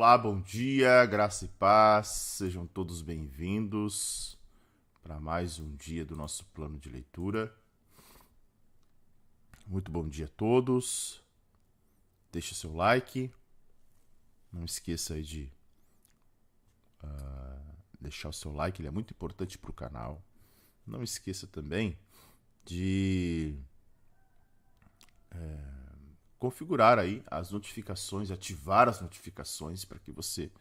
Olá, bom dia, graça e paz, sejam todos bem-vindos para mais um dia do nosso plano de leitura. Muito bom dia a todos, deixa seu like, não esqueça aí de deixar o seu like, ele é muito importante para o canal. Não esqueça também de configurar aí as notificações, ativar as notificações para que você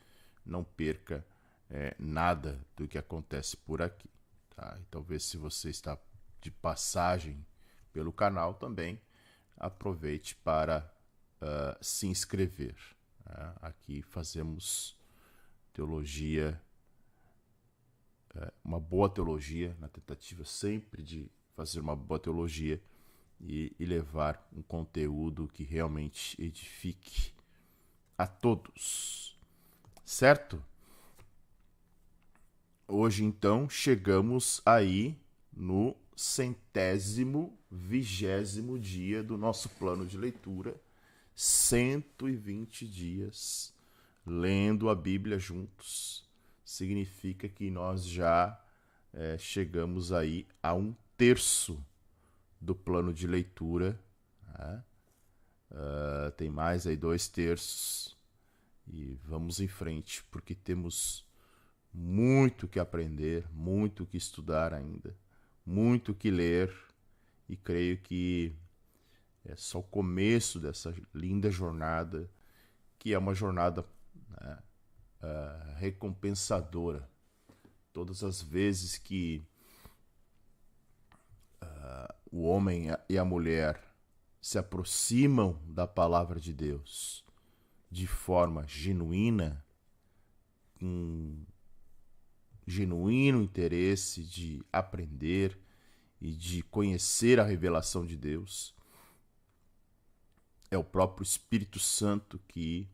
não perca nada do que acontece por aqui. Tá? E talvez se você está de passagem pelo canal também, aproveite para se inscrever. Né? Aqui fazemos teologia, uma boa teologia, na tentativa sempre de fazer uma boa teologia e levar um conteúdo que realmente edifique a todos, certo? Hoje, então, chegamos aí no 120º dia do nosso plano de leitura, 120 dias lendo a Bíblia juntos. Significa que nós já chegamos aí a um terço do plano de leitura, né? Tem mais aí 2/3 e vamos em frente, porque temos muito que aprender, muito que estudar ainda, muito que ler, e creio que é só o começo dessa linda jornada, que é uma jornada, né, recompensadora. Todas as vezes que o homem e a mulher se aproximam da palavra de Deus de forma genuína, com genuíno interesse de aprender e de conhecer a revelação de Deus, é o próprio Espírito Santo que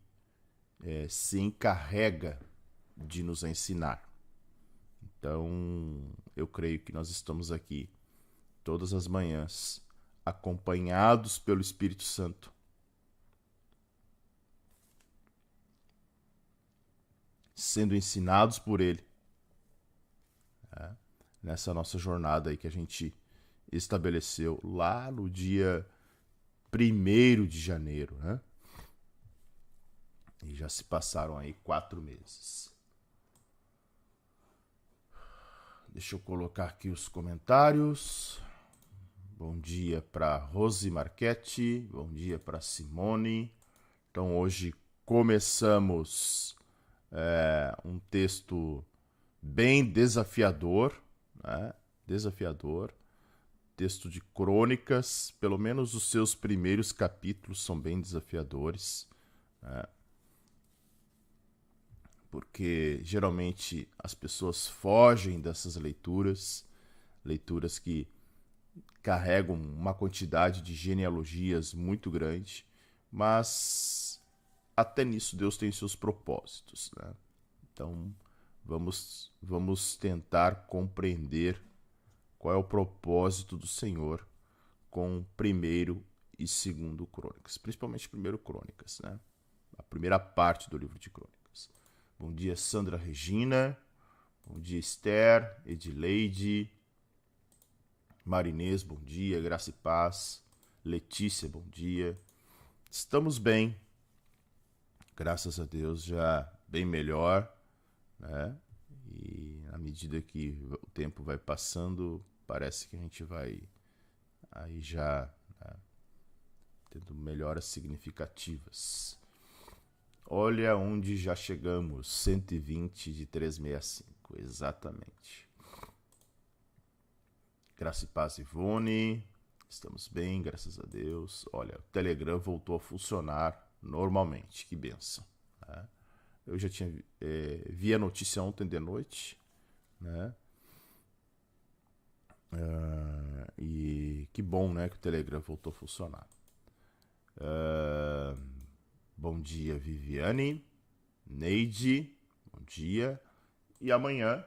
se encarrega de nos ensinar. Então, eu creio que nós estamos aqui todas as manhãs, acompanhados pelo Espírito Santo, sendo ensinados por Ele, né, nessa nossa jornada aí que a gente estabeleceu lá no dia 1º de janeiro, né? E já se passaram aí 4 meses. Deixa eu colocar aqui os comentários. Bom dia para Rose Marchetti, bom dia para Simone. Então hoje começamos um texto bem desafiador, né? Desafiador. Texto de Crônicas, pelo menos os seus primeiros capítulos são bem desafiadores, né? Porque geralmente as pessoas fogem dessas leituras que carregam uma quantidade de genealogias muito grande, mas até nisso Deus tem seus propósitos, né? Então vamos tentar compreender qual é o propósito do Senhor com 1º e 2º Crônicas, principalmente 1º Crônicas, né? A primeira parte do livro de Crônicas. Bom dia, Sandra Regina. Bom dia, Esther, Edileide, Marinês, bom dia, Graça e Paz, Letícia, bom dia. Estamos bem, graças a Deus, já bem melhor, né? E à medida que o tempo vai passando, parece que a gente vai aí já, né, tendo melhoras significativas. Olha onde já chegamos, 120 de 365, exatamente. Graça e Paz, Ivone, estamos bem, graças a Deus. Olha, o Telegram voltou a funcionar normalmente, que bênção, né? Eu já tinha vi a notícia ontem de noite, né? E que bom, né, que o Telegram voltou a funcionar. Bom dia, Viviane, Neide, bom dia. E amanhã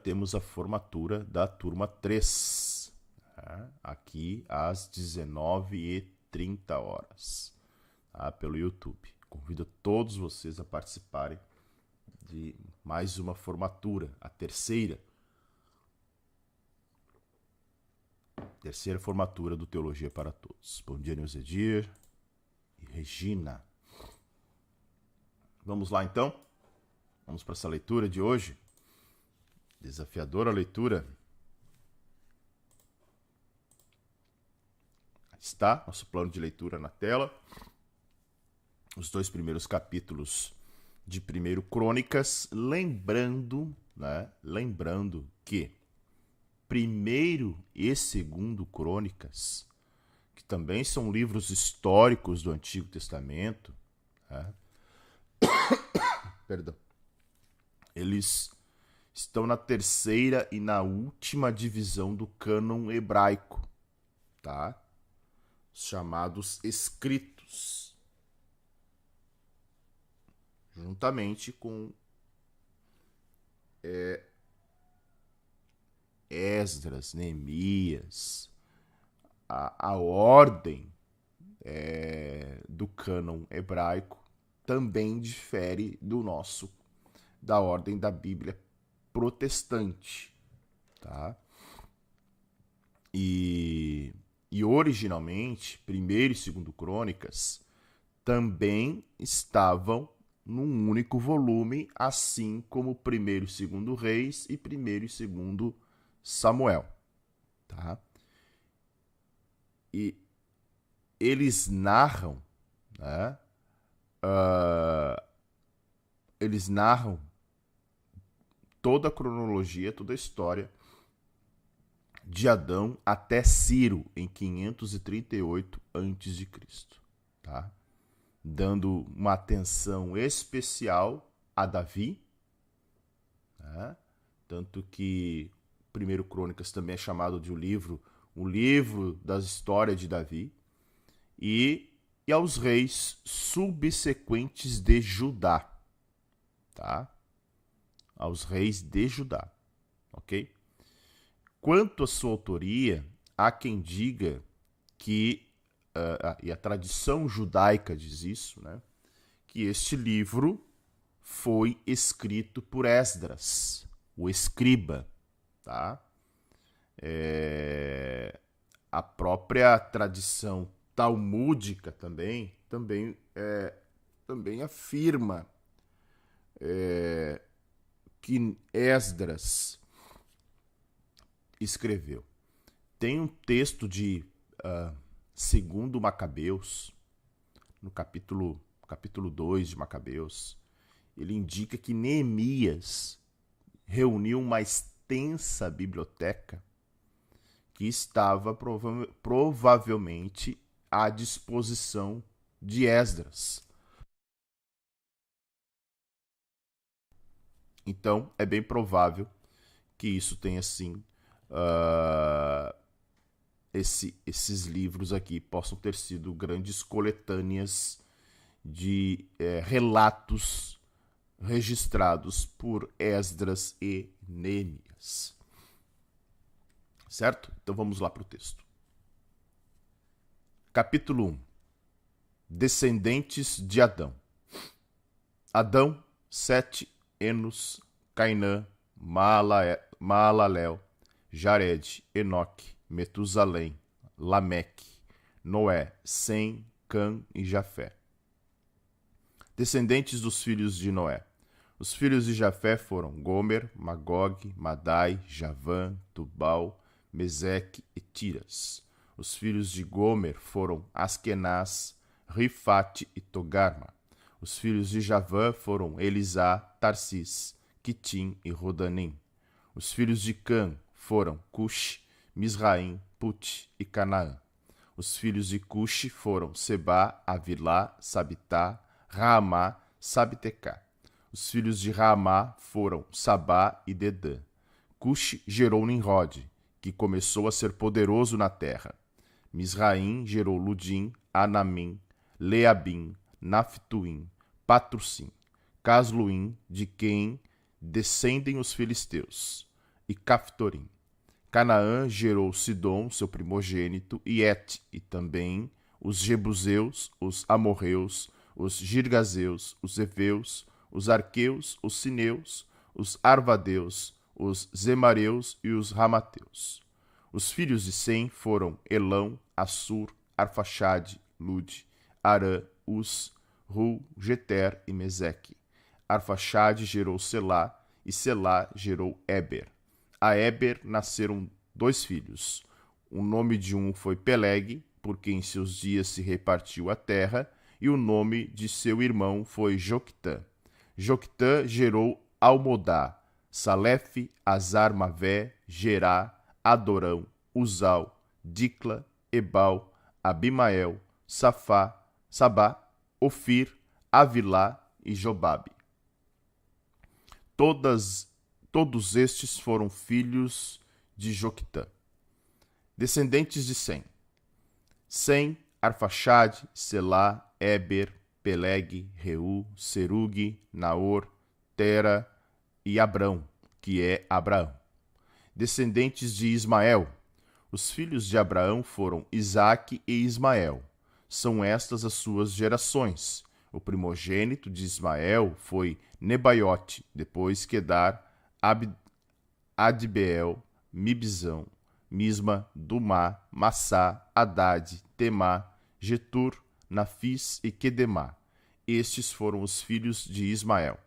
temos a formatura da turma 3, né? Aqui às 19h30, tá? Pelo YouTube. Convido todos vocês a participarem de mais uma formatura, a terceira formatura do Teologia para Todos. Bom dia, Neuzedir e Regina. Vamos lá, então? Vamos para essa leitura de hoje. Desafiadora leitura. Está nosso plano de leitura na tela. Os 2 primeiros capítulos de 1 Crônicas, lembrando que 1 e 2 Crônicas, que também são livros históricos do Antigo Testamento, né? Perdão. Eles estão na terceira e na última divisão do cânon hebraico, tá? Os chamados escritos, juntamente com Esdras, Neemias, a ordem do cânon hebraico também difere da ordem da Bíblia protestante, tá? E originalmente, 1 e 2 Crônicas também estavam num único volume, assim como 1 e 2 Reis e 1 e 2 Samuel, tá? E eles narram, né? Eles narram toda a cronologia, toda a história de Adão até Ciro, em 538 a.C., tá? Dando uma atenção especial a Davi, né? Tanto que 1 Crônicas também é chamado de o livro das histórias de Davi, e aos reis subsequentes de Judá, tá? Aos reis de Judá, ok? Quanto à sua autoria, há quem diga que, e a tradição judaica diz isso, né? Que este livro foi escrito por Esdras, o escriba, tá? A própria tradição talmúdica também afirma que Esdras escreveu. Tem um texto de 2 Macabeus, no capítulo 2 de Macabeus, ele indica que Neemias reuniu uma extensa biblioteca que estava provavelmente à disposição de Esdras. Então, é bem provável que isso tenha, sim, esses livros aqui possam ter sido grandes coletâneas de relatos registrados por Esdras e Neemias. Certo? Então vamos lá para o texto. Capítulo 1. Descendentes de Adão. Adão, Sete, Enos, Cainã, Maalalel, Jared, Enoque, Metusalém, Lameque, Noé, Sem, Cã e Jafé. Descendentes dos filhos de Noé. Os filhos de Jafé foram Gomer, Magog, Madai, Javã, Tubal, Meseque e Tiras. Os filhos de Gomer foram Askenaz, Rifate e Togarma. Os filhos de Javã foram Elisá, Tarsis, Quitim e Rodanim. Os filhos de Cã foram Cush, Misraim, Put e Canaã. Os filhos de Cush foram Sebá, Avilá, Sabitá, Raamá, Sabtecá. Os filhos de Raamá foram Sabá e Dedã. Cush gerou Nimrod, que começou a ser poderoso na terra. Misraim gerou Ludim, Anamim, Leabim, Naphtuim, Patrusim, Casluim, de quem descendem os filisteus, e Caftorim. Canaã gerou Sidom, seu primogênito, e Et, e também os jebuseus, os amorreus, os girgazeus, os heveus, os arqueus, os sineus, os arvadeus, os zemareus e os ramateus. Os filhos de Sem foram Elão, Assur, Arfaxade, Lude, Arã, Uz, Ru, Geter e Meseque. Arfaxade gerou Selá, e Selá gerou Éber. A Éber nasceram 2 filhos. O nome de um foi Peleg, porque em seus dias se repartiu a terra, e o nome de seu irmão foi Joctã. Joctã gerou Almodá, Salefe, Azar-Mavé, Gerá, Adorão, Uzal, Dicla, Ebal, Abimael, Sabá, Ofir, Avilá e Jobabe. Todos estes foram filhos de Joctã. Descendentes de Sem. Sem, Arfaxade, Selá, Éber, Peleg, Reu, Serugue, Naor, Tera e Abrão, que é Abraão. Descendentes de Ismael. Os filhos de Abraão foram Isaque e Ismael. São estas as suas gerações. O primogênito de Ismael foi Nebaiote, depois Quedar, Adbeel, Mibzão, Misma, Dumá, Massá, Haddad, Temá, Getur, Nafis e Quedemá. Estes foram os filhos de Ismael.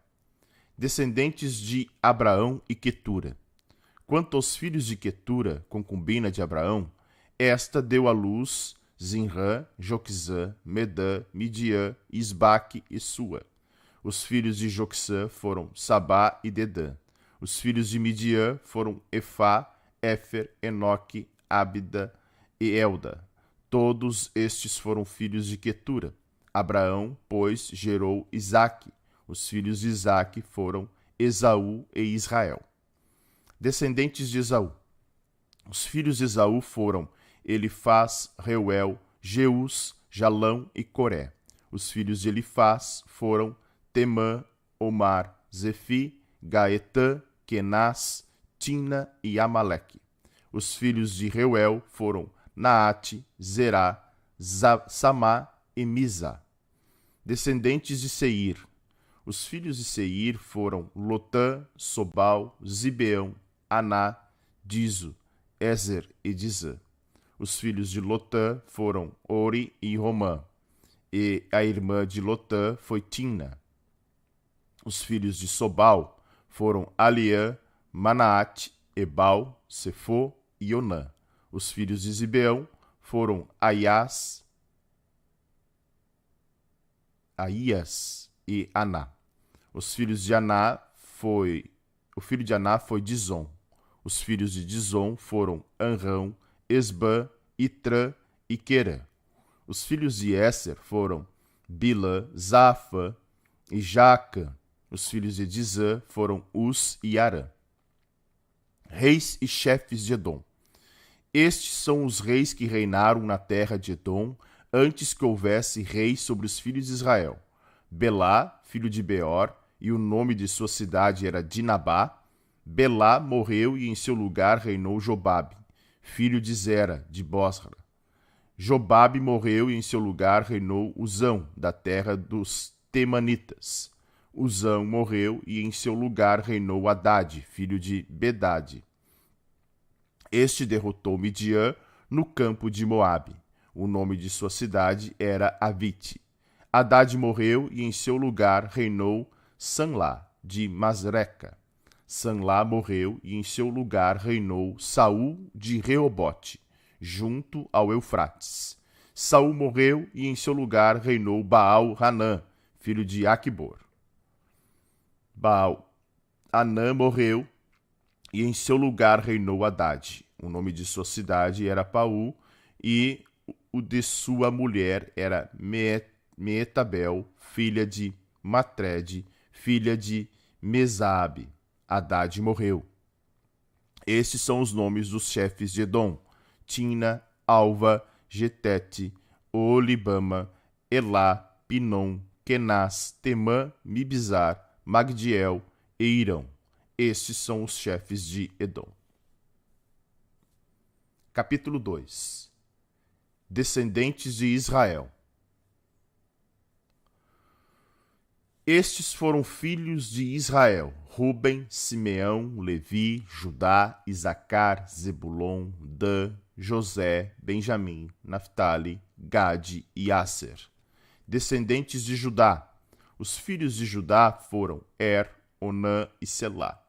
Descendentes de Abraão e Quetura. Quanto aos filhos de Quetura, concubina de Abraão, esta deu à luz Zinrã, Joquizã, Medã, Midian, Isbaque e Sua. Os filhos de Joquizã foram Sabá e Dedã. Os filhos de Midian foram Efá, Éfer, Enoque, Ábida e Elda. Todos estes foram filhos de Quetura. Abraão, pois, gerou Isaque. Os filhos de Isaque foram Esaú e Israel. Descendentes de Esaú. Os filhos de Esaú foram Elifaz, Reuel, Jeus, Jalão e Coré. Os filhos de Elifaz foram Temã, Omar, Zefi, Gaetã, Kenaz, Timna e Amaleque. Os filhos de Reuel foram Naate, Zerá, Samá e Misa. Descendentes de Seir. Os filhos de Seir foram Lotã, Sobal, Zibeão, Aná, Dizo, Ezer e Dizã. Os filhos de Lotã foram Ori e Romã, e a irmã de Lotã foi Timna. Os filhos de Sobal foram Aliã, Manaate, Ebal, Sefô e Onã. Os filhos de Zibeão foram Aias e Aná. O filho de Aná foi Dizon. Os filhos de Dizon foram Anrão, Esbã, Itrã e Querã. Os filhos de Esser foram Bilã, Zafã e Jacã. Os filhos de Dizã foram Uz e Arã. Reis e chefes de Edom. Estes são os reis que reinaram na terra de Edom, antes que houvesse reis sobre os filhos de Israel. Belá, filho de Beor, e o nome de sua cidade era Dinabá. Belá morreu e em seu lugar reinou Jobabe, filho de Zera, de Bosra. Jobabe morreu e em seu lugar reinou Uzão, da terra dos Temanitas. Uzão morreu e em seu lugar reinou Haddad, filho de Bedade. Este derrotou Midian no campo de Moabe. O nome de sua cidade era Avite. Haddad morreu e em seu lugar reinou Sanlá, de Masreca. Sanlá morreu e em seu lugar reinou Saul de Reobote, junto ao Eufrates. Saul morreu e em seu lugar reinou Baal-Hanã, filho de Aquibor. Baal-Hanã morreu e em seu lugar reinou Haddad. O nome de sua cidade era Paú e o de sua mulher era Meetabel, filha de Matred, filha de Mesabe. Haddad morreu. Estes são os nomes dos chefes de Edom: Timna, Alva, Getete, Olibama, Elá, Pinom, Kenaz, Temã, Mibzar, Magdiel e Irão. Estes são os chefes de Edom. Capítulo 2. Descendentes de Israel. Estes foram filhos de Israel: Ruben, Simeão, Levi, Judá, Isacar, Zebulon, Dan, José, Benjamim, Naftali, Gade e Asser. Descendentes de Judá: os filhos de Judá foram Onã e Selá.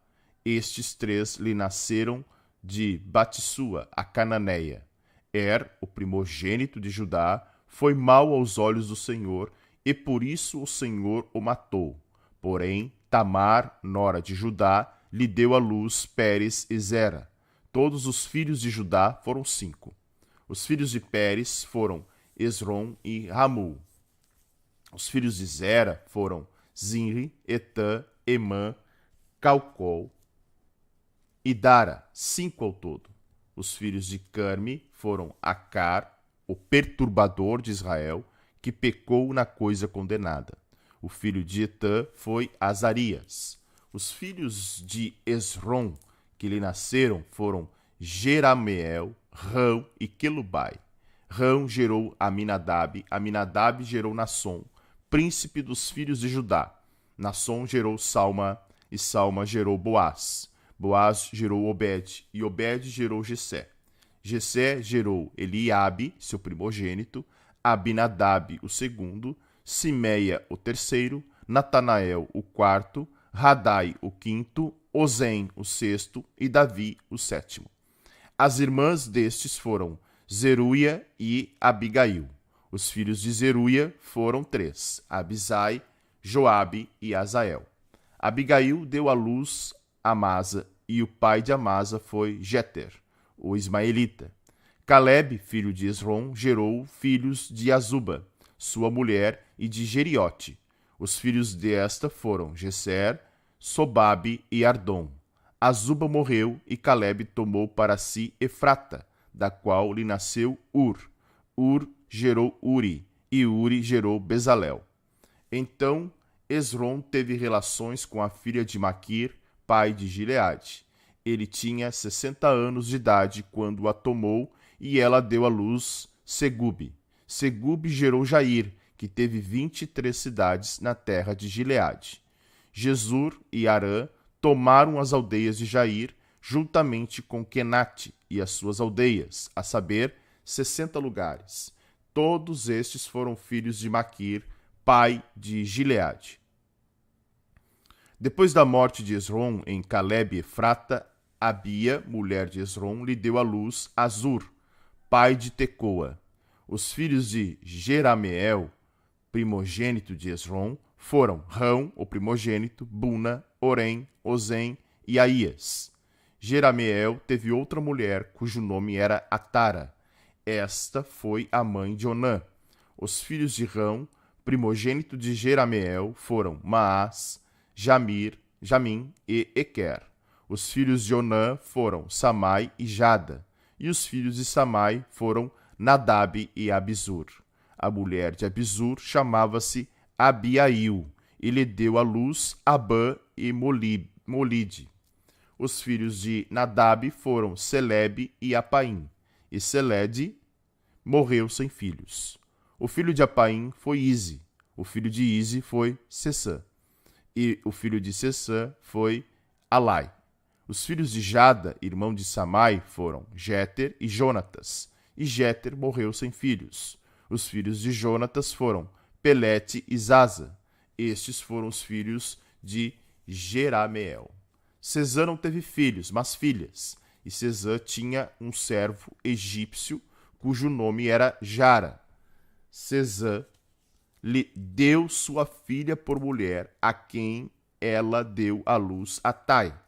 Estes três lhe nasceram de Batissua, a cananeia. O primogênito de Judá, foi mau aos olhos do Senhor, e por isso o Senhor o matou. Porém, Tamar, nora de Judá, lhe deu à luz Pérez e Zera. Todos os filhos de Judá foram 5. Os filhos de Pérez foram Esrom e Ramul. Os filhos de Zera foram Zinri, Etã, Emã, Calcol e Dara, 5 ao todo. Os filhos de Carme foram Acar, o perturbador de Israel, que pecou na coisa condenada. O filho de Etã foi Azarias. Os filhos de Esrom, que lhe nasceram, foram Jerameel, Rão e Quelubai. Rão gerou Aminadab, Aminadab gerou Nasson, príncipe dos filhos de Judá. Nasson gerou Salma, e Salma gerou Boaz. Boaz gerou Obed, e Obed gerou Jessé. Jessé gerou Eliabe, seu primogênito, Abinadab, o segundo, Simeia, o terceiro, Natanael, o quarto, Radai, o quinto, Ozem, o sexto, e Davi, o sétimo. As irmãs destes foram Zeruia e Abigail. Os filhos de Zeruia foram 3, Abisai, Joabe e Azael. Abigail deu à luz Amasa, e o pai de Amasa foi Jeter, o ismaelita. Caleb, filho de Esrom, gerou filhos de Azuba, sua mulher, e de Jeriote. Os filhos desta foram Gesser, Sobabe e Ardom. Azuba morreu, e Caleb tomou para si Efrata, da qual lhe nasceu Ur. Ur gerou Uri, e Uri gerou Bezalel. Então Esrom teve relações com a filha de Maquir, pai de Gileade. Ele tinha 60 anos de idade quando a tomou, e ela deu à luz Segube. Segube gerou Jair, que teve 23 cidades na terra de Gileade. Jesur e Arã tomaram as aldeias de Jair, juntamente com Kenate e as suas aldeias, a saber, 60 lugares. Todos estes foram filhos de Maquir, pai de Gileade. Depois da morte de Esrom em Caleb e Efrata, Abia, mulher de Esrom, lhe deu à luz Azur, pai de Tecoa. Os filhos de Jerameel, primogênito de Esrom, foram Rão, o primogênito, Buna, Orém, Ozem e Aías. Jerameel teve outra mulher, cujo nome era Atara. Esta foi a mãe de Onã. Os filhos de Rão, primogênito de Jerameel, foram Maás, Jamim e Equer. Os filhos de Onã foram Samai e Jada. E os filhos de Samai foram Nadab e Abizur. A mulher de Abizur chamava-se Abiail, e lhe deu à luz Abã e Molide. Os filhos de Nadab foram Selebe e Apaim, e Selede morreu sem filhos. O filho de Apaim foi Ize, o filho de Ize foi Sessã, e o filho de Sessã foi Alai. Os filhos de Jada, irmão de Samai, foram Jeter e Jonatas, e Jeter morreu sem filhos. Os filhos de Jonatas foram Pelete e Zaza. Estes foram os filhos de Jerameel. Sesã não teve filhos, mas filhas, e Sesã tinha um servo egípcio, cujo nome era Jara. Sesã lhe deu sua filha por mulher, a quem ela deu à luz Atai.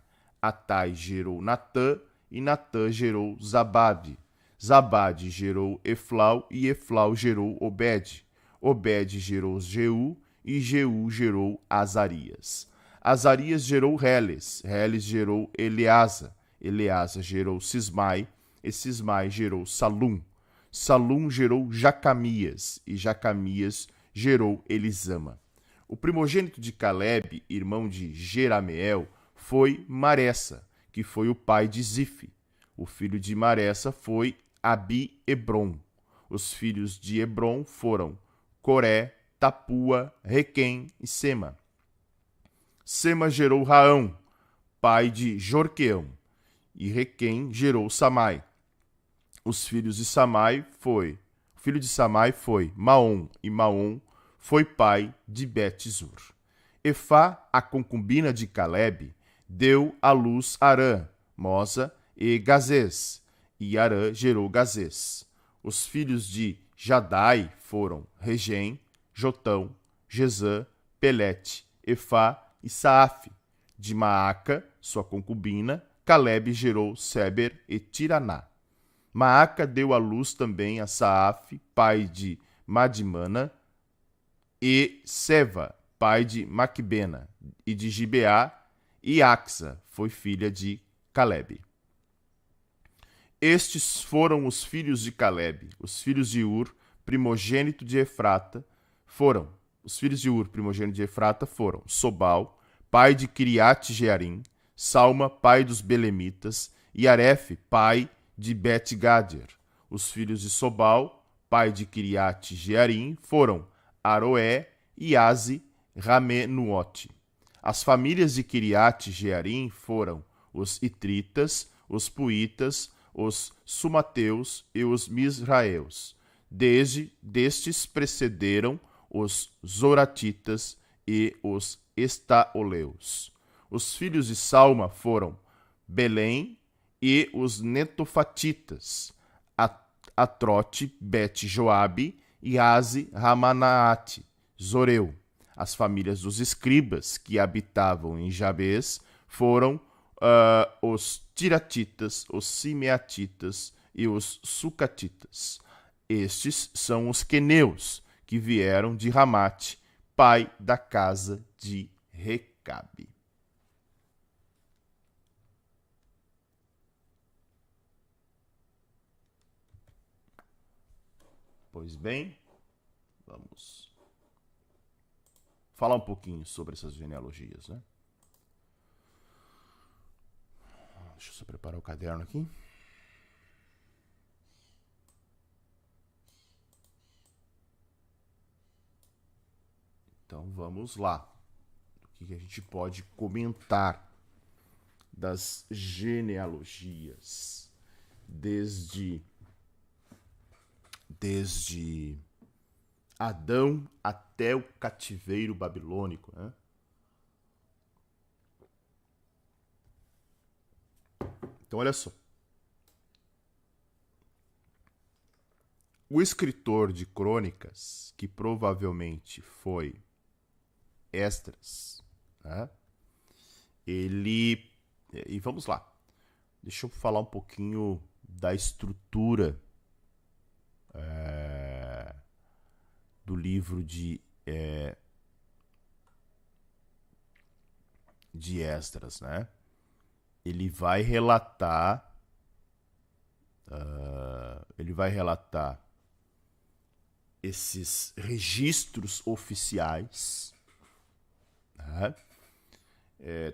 Atai gerou Natã, e Natã gerou Zabade. Zabade gerou Eflau, e Eflau gerou Obed. Obed gerou Jeú, e Jeú gerou Azarias. Azarias gerou Reles, Reles gerou Eleasa, Eleasa gerou Sismai, e Sismai gerou Salum. Salum gerou Jacamias, e Jacamias gerou Elisama. O primogênito de Caleb, irmão de Jerameel, foi Maressa, que foi o pai de Zife. O filho de Maressa foi Abi-Hebron. Os filhos de Hebron foram Coré, Tapua, Requem e Sema. Sema gerou Raão, pai de Jorqueão, e Requem gerou Samai. O filho de Samai foi Maom, e Maom foi pai de Bet-zur. Efá, a concubina de Caleb, deu à luz Arã, Mosa e Gazês, e Arã gerou Gazês. Os filhos de Jadai foram Regem, Jotão, Jezã, Pelete, Efá e Saaf. De Maaca, sua concubina, Caleb gerou Seber e Tiraná. Maaca deu à luz também a Saaf, pai de Madimana, e Seva, pai de Maquibena, e de Gibeá, e Axa foi filha de Caleb. Estes foram os filhos de Caleb, os filhos de Ur, primogênito de Efrata, foram Sobal, pai de Kiriat Jearim, Salma, pai dos Belemitas, e Aref, pai de Bet-Gader. Os filhos de Sobal, pai de Kiriat Jearim, foram Aroé, Iaze, Ramenuote. As famílias de Kiriat Jearim foram os Itritas, os Puitas, os Sumateus e os Misraeus. Destes precederam os Zoratitas e os Estaoleus. Os filhos de Salma foram Belém e os Netofatitas, Atrote, Bet-Joabe, Iaze, Ramanaate, Zoreu. As famílias dos escribas que habitavam em Jabes foram os Tiratitas, os Simeatitas e os Sucatitas. Estes são os queneus que vieram de Ramate, pai da casa de Recabe. Pois bem, vamos falar um pouquinho sobre essas genealogias, né? Deixa eu só preparar o caderno aqui. Então vamos lá. O que a gente pode comentar das genealogias desde Adão até o cativeiro babilônico, né? Então, olha só. O escritor de crônicas, que provavelmente foi Esdras, né? E vamos lá. Deixa eu falar um pouquinho da estrutura do livro de Esdras, né? Ele vai relatar esses registros oficiais, né?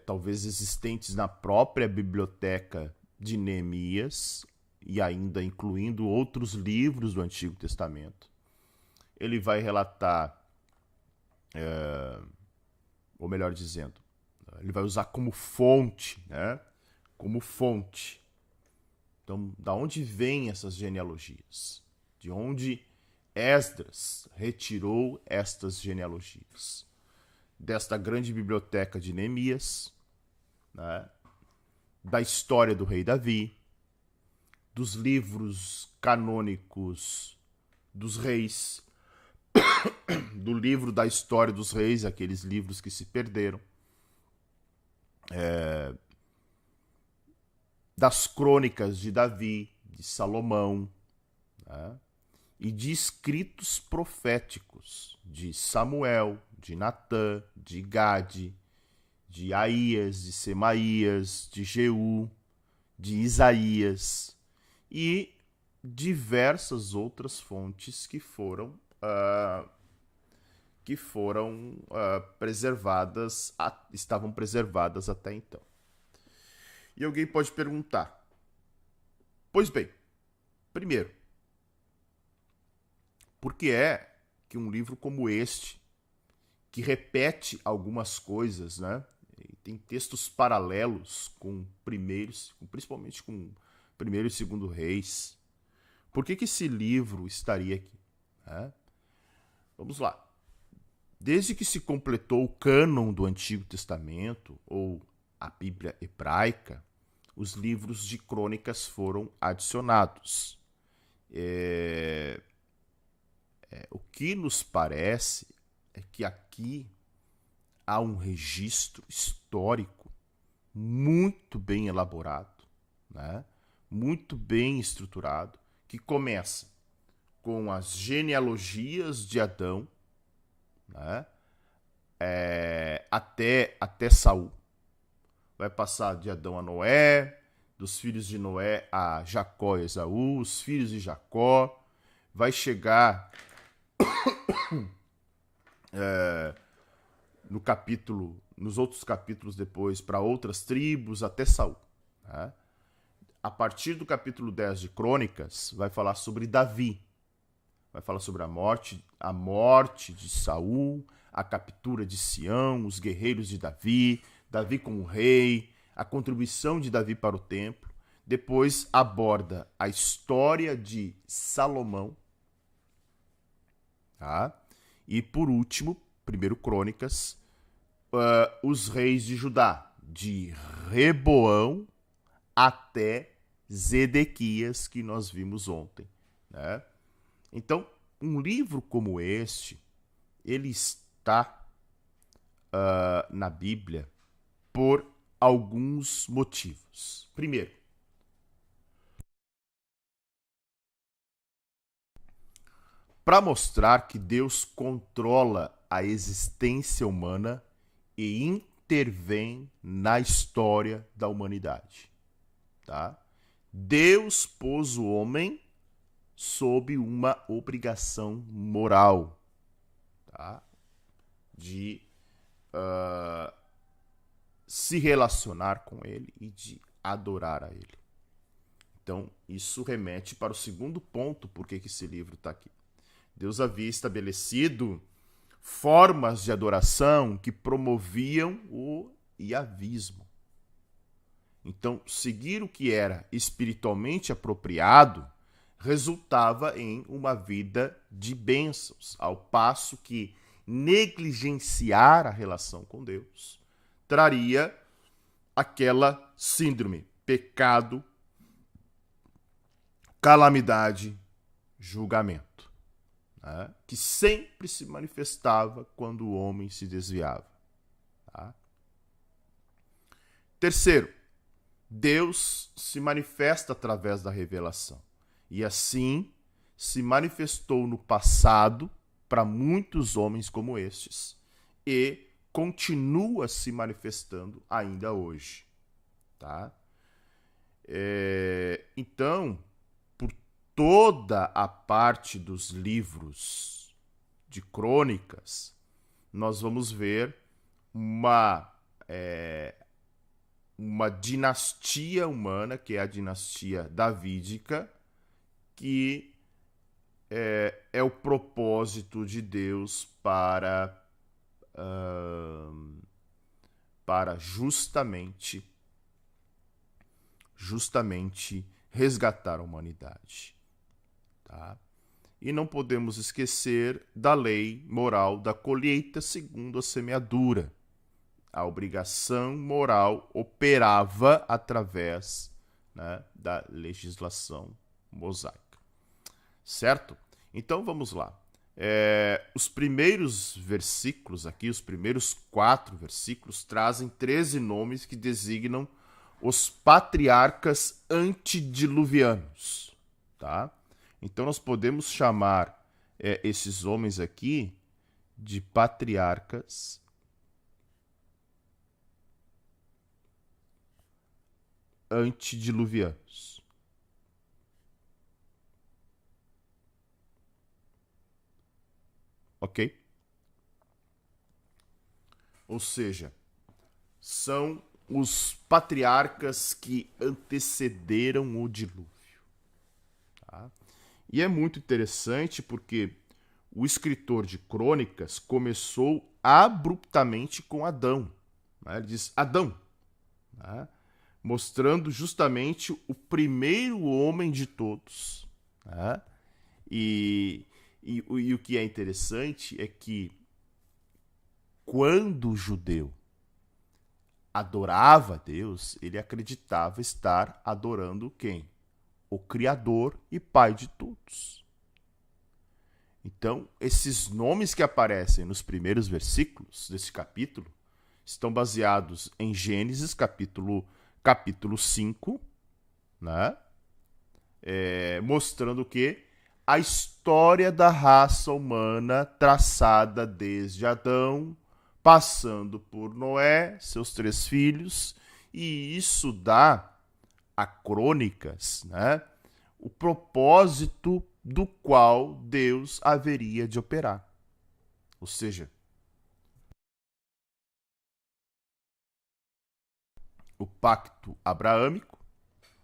Talvez existentes na própria biblioteca de Neemias e ainda incluindo outros livros do Antigo Testamento. Ele vai relatar, ou melhor dizendo, ele vai usar como fonte, né? Como fonte. Então, da onde vêm essas genealogias? De onde Esdras retirou estas genealogias? Desta grande biblioteca de Neemias, né? Da história do rei Davi, dos livros canônicos dos reis, do livro da história dos reis, aqueles livros que se perderam, das crônicas de Davi, de Salomão, né? E de escritos proféticos de Samuel, de Natã, de Gade, de Aías, de Semaías, de Jeú, de Isaías e diversas outras fontes que foram preservadas, estavam preservadas até então. E alguém pode perguntar: pois bem, primeiro, por que é que um livro como este, que repete algumas coisas, né, tem textos paralelos principalmente com Primeiro e Segundo Reis. Por que esse livro estaria aqui? Vamos lá. Desde que se completou o cânon do Antigo Testamento, ou a Bíblia hebraica, os livros de crônicas foram adicionados. O que nos parece é que aqui há um registro histórico muito bem elaborado, né? Muito bem estruturado, que começa com as genealogias de Adão, né? Até Saul. Vai passar de Adão a Noé, dos filhos de Noé a Jacó e Esaú, os filhos de Jacó. Vai chegar nos outros capítulos depois, para outras tribos, até Saul. Né? A partir do capítulo 10 de Crônicas, vai falar sobre Davi. Vai falar sobre a morte de Saul, a captura de Sião, os guerreiros de Davi, Davi como rei, a contribuição de Davi para o templo. Depois aborda a história de Salomão. Tá? E por último, primeiro Crônicas, os reis de Judá, de Reboão até Zedequias, que nós vimos ontem. Né? Então, um livro como este, ele está na Bíblia por alguns motivos. Primeiro, para mostrar que Deus controla a existência humana e intervém na história da humanidade. Tá? Deus pôs o homem sob uma obrigação moral, tá? De se relacionar com ele e de adorar a ele. Então, isso remete para o segundo ponto, por que esse livro está aqui. Deus havia estabelecido formas de adoração que promoviam o iavismo. Então, seguir o que era espiritualmente apropriado resultava em uma vida de bênçãos, ao passo que negligenciar a relação com Deus traria aquela síndrome: pecado, calamidade, julgamento, né? Que sempre se manifestava quando o homem se desviava. Tá? Terceiro, Deus se manifesta através da revelação. E assim se manifestou no passado para muitos homens como estes e continua se manifestando ainda hoje. Tá? Então, por toda a parte dos livros de crônicas, nós vamos ver uma dinastia humana, que é a dinastia davídica, que é o propósito de Deus para justamente resgatar a humanidade. Tá? E não podemos esquecer da lei moral da colheita segundo a semeadura. A obrigação moral operava através, né, da legislação mosaica. Certo? Então vamos lá. Os primeiros versículos aqui, os primeiros 4 versículos, trazem 13 nomes que designam os patriarcas antediluvianos. Tá? Então nós podemos chamar esses homens aqui de patriarcas antediluvianos. Ok? Ou seja, são os patriarcas que antecederam o dilúvio. Tá? E é muito interessante porque o escritor de crônicas começou abruptamente com Adão. né? Ele diz Adão, né? Mostrando justamente o primeiro homem de todos, né? E o que é interessante é que quando o judeu adorava a Deus, ele acreditava estar adorando quem? O Criador e Pai de todos. Então, esses nomes que aparecem nos primeiros versículos desse capítulo estão baseados em Gênesis, capítulo 5, né? Mostrando que a história da raça humana traçada desde Adão, passando por Noé, seus 3 filhos, e isso dá a crônicas, né, o propósito do qual Deus haveria de operar. Ou seja, o pacto abraâmico,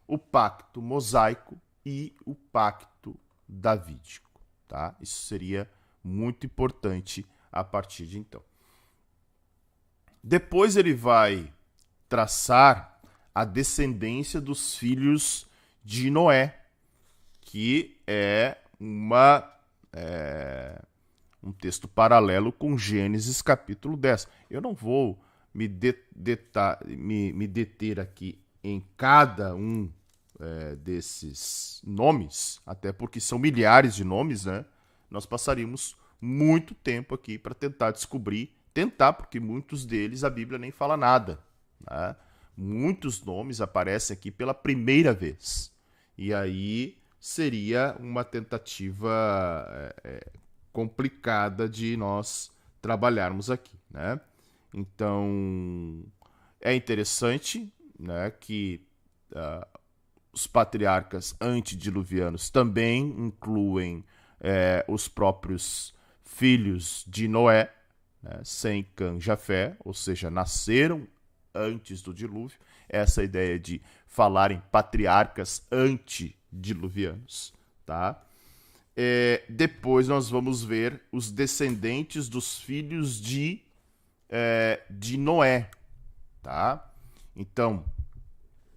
o pacto mosaico e o pacto davídico. Tá? Isso seria muito importante a partir de então. Depois ele vai traçar a descendência dos filhos de Noé, que é um texto paralelo com Gênesis capítulo 10. Eu não vou me deter aqui em cada um desses nomes, até porque são milhares de nomes, né? Nós passaríamos muito tempo aqui para tentar descobrir, porque muitos deles a Bíblia nem fala nada, né? Muitos nomes aparecem aqui pela primeira vez. E aí seria uma tentativa complicada de nós trabalharmos aqui, né? Então, é interessante, né, que os patriarcas antediluvianos também incluem os próprios filhos de Noé, né, Sem, Cã, Jafé, ou seja, nasceram antes do dilúvio. Essa ideia de falar em patriarcas antediluvianos, tá? Depois nós vamos ver os descendentes dos filhos de Noé, tá? Então,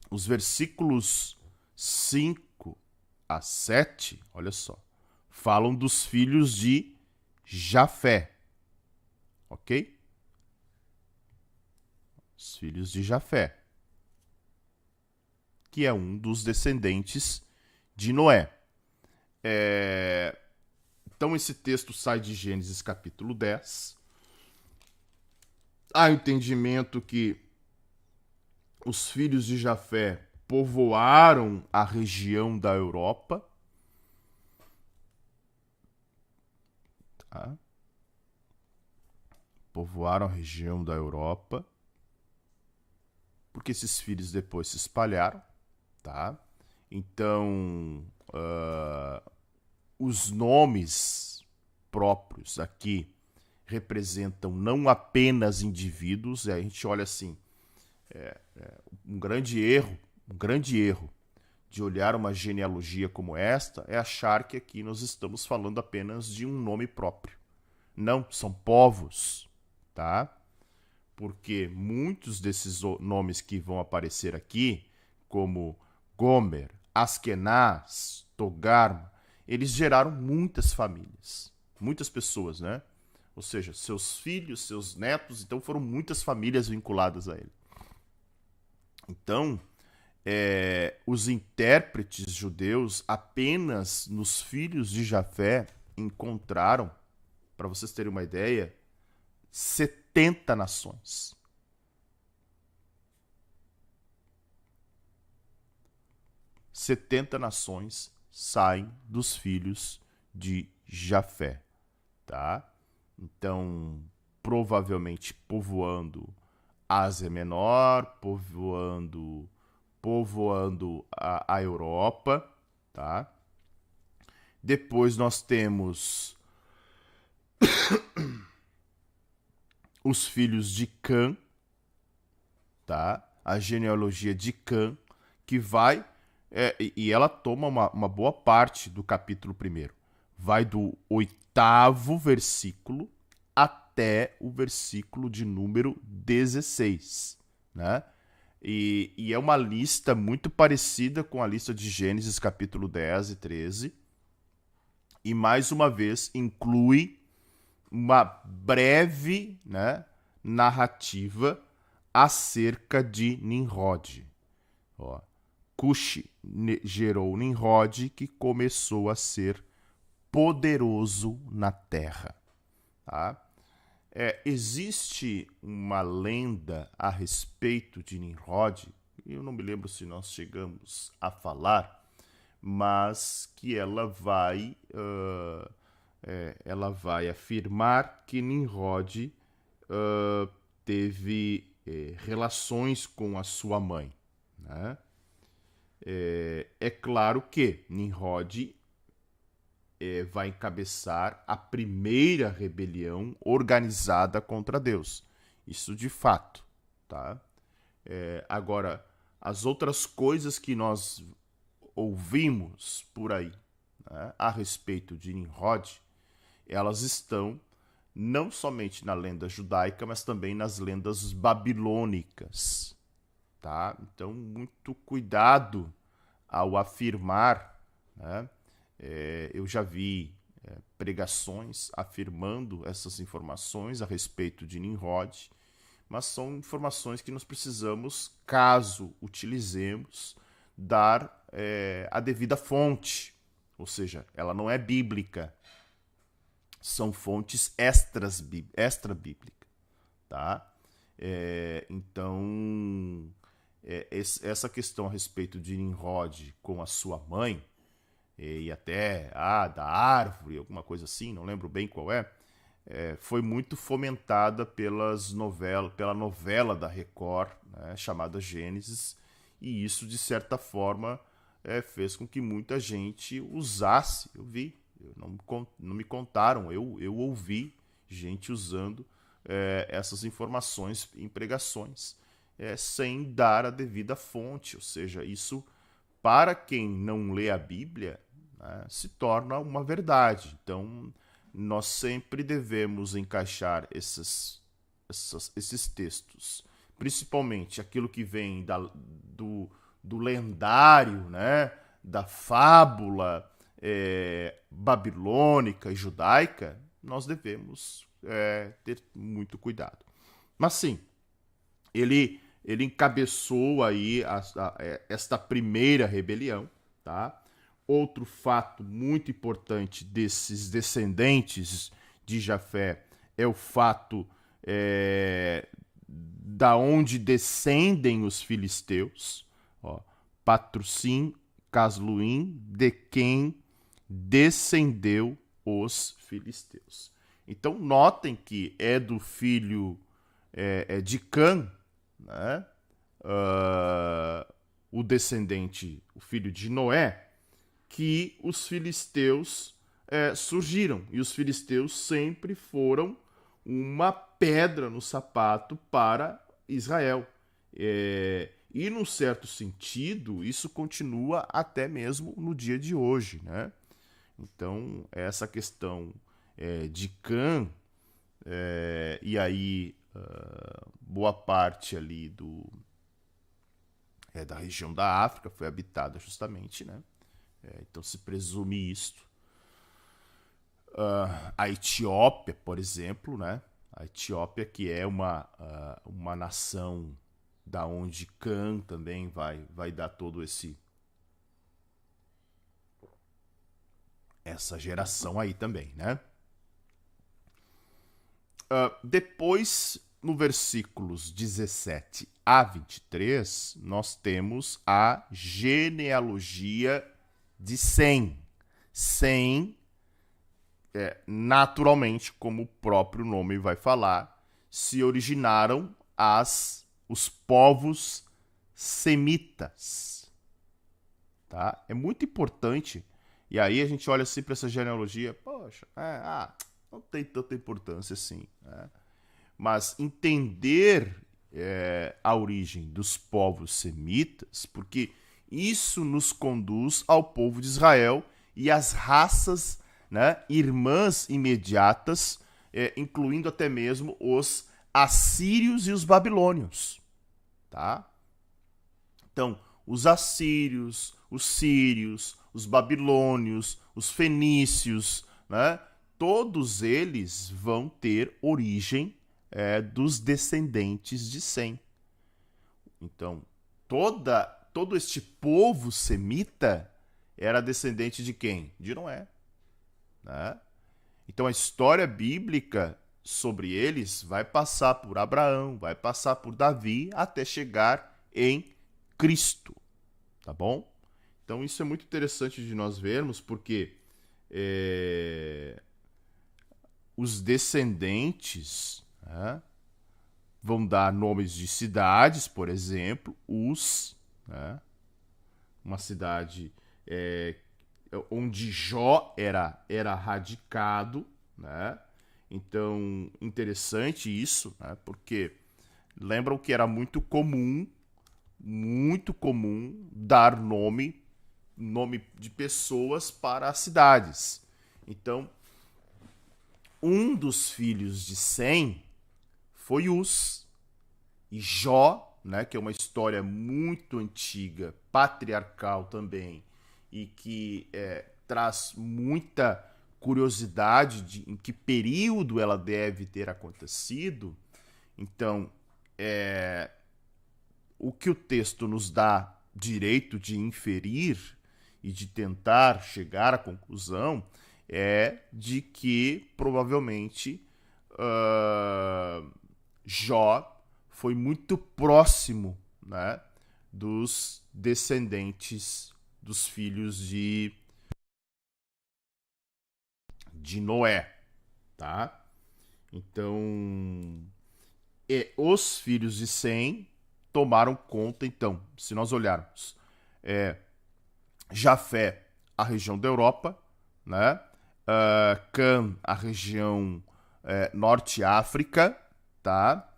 os versículos 5 a 7, olha só, falam dos filhos de Jafé, ok? Os filhos de Jafé, que é um dos descendentes de Noé. Então esse texto sai de Gênesis capítulo 10. Há entendimento que os filhos de Jafé povoaram a região da Europa. Tá? Povoaram a região da Europa. Porque esses filhos depois se espalharam. Tá? Então, os nomes próprios aqui representam não apenas indivíduos. A gente olha assim, um grande erro de olhar uma genealogia como esta é achar que aqui nós estamos falando apenas de um nome próprio. Não, são povos, tá? Porque muitos desses nomes que vão aparecer aqui, como Gomer, Askenaz, Togarma, eles geraram muitas famílias, muitas pessoas, né? Ou seja, seus filhos, seus netos, então foram muitas famílias vinculadas a ele. Então, os intérpretes judeus apenas nos filhos de Jafé encontraram, para vocês terem uma ideia, 70 nações. Setenta nações saem dos filhos de Jafé, tá? Então, provavelmente povoando Ásia Menor, povoando a Europa, tá? Depois nós temos os filhos de Cã, tá? A genealogia de Cã, que vai e ela toma uma boa parte do capítulo 1. Vai do 8º versículo até até o versículo de número 16, né? E é uma lista muito parecida com a lista de Gênesis capítulo 10 e 13. E mais uma vez inclui uma breve, né, narrativa acerca de Nimrod. Ó, Cuxi gerou Nimrod, que começou a ser poderoso na terra. Tá? Existe uma lenda a respeito de Nimrod, eu não me lembro se nós chegamos a falar, mas que ela vai afirmar que Nimrod teve relações com a sua mãe. Né? É claro que Nimrod vai encabeçar a primeira rebelião organizada contra Deus. Isso de fato. Tá? Agora, as outras coisas que nós ouvimos por aí, né, a respeito de Nimrod, elas estão não somente na lenda judaica, mas também nas lendas babilônicas. Tá? Então, muito cuidado ao afirmar, né? Eu já vi pregações afirmando essas informações a respeito de Nimrod, mas são informações que nós precisamos, caso utilizemos, dar a devida fonte, ou seja, ela não é bíblica, são fontes extra-bíblicas, tá? Então, essa questão a respeito de Nimrod com a sua mãe, e até da árvore, alguma coisa assim, não lembro bem qual foi muito fomentada pela novela da Record, né, chamada Gênesis, e isso, de certa forma, fez com que muita gente usasse. Eu vi, não me contaram, eu ouvi gente usando essas informações em pregações, sem dar a devida fonte, ou seja, isso, para quem não lê a Bíblia, né, se torna uma verdade. Então, nós sempre devemos encaixar esses textos, principalmente aquilo que vem do lendário, né, da fábula babilônica e judaica, nós devemos ter muito cuidado. Mas sim, ele encabeçou aí esta primeira rebelião, tá? Outro fato muito importante desses descendentes de Jafé é o fato da onde descendem os filisteus. Ó, Patrussim, Casluim, de quem descendeu os filisteus. Então notem que é do filho de Cã, né? O descendente, o filho de Noé, que os filisteus surgiram. E os filisteus sempre foram uma pedra no sapato para Israel. E, num certo sentido, isso continua até mesmo no dia de hoje, né? Então, essa questão de Cã, e aí boa parte ali da região da África foi habitada justamente, né? Então se presume isto. A Etiópia, por exemplo, né? A Etiópia, que é uma nação da onde Cã também vai dar todo essa geração aí também, né? Depois, no versículos 17 a 23, nós temos a genealogia de Sem. Sem, naturalmente, como o próprio nome vai falar, se originaram os povos semitas. Tá? É muito importante. E aí a gente olha assim para essa genealogia, poxa, não tem tanta importância assim, né? Mas entender a origem dos povos semitas, porque isso nos conduz ao povo de Israel e às raças, né, irmãs imediatas incluindo até mesmo os assírios e os babilônios, tá? Então, os assírios, os sírios, os babilônios, os fenícios, né? Todos eles vão ter origem dos descendentes de Sem. Então, todo este povo semita era descendente de quem? De Noé, né? Então, a história bíblica sobre eles vai passar por Abraão, vai passar por Davi, até chegar em Cristo, tá bom? Então, isso é muito interessante de nós vermos, porque os descendentes, né, vão dar nomes de cidades, por exemplo, né, uma cidade onde Jó era radicado, né? Então, interessante isso, né? Porque lembram que era muito comum dar nome de pessoas para as cidades. Então, um dos filhos de Sem foi Uz. E Jó, né, que é uma história muito antiga, patriarcal também, e que traz muita curiosidade em que período ela deve ter acontecido. Então, o que o texto nos dá direito de inferir e de tentar chegar à conclusão é de que provavelmente Jó foi muito próximo, né, dos descendentes dos filhos de Noé, tá? Então, os filhos de Sem tomaram conta, então, se nós olharmos, Jafé, a região da Europa, né? Cã, a região Norte África, tá?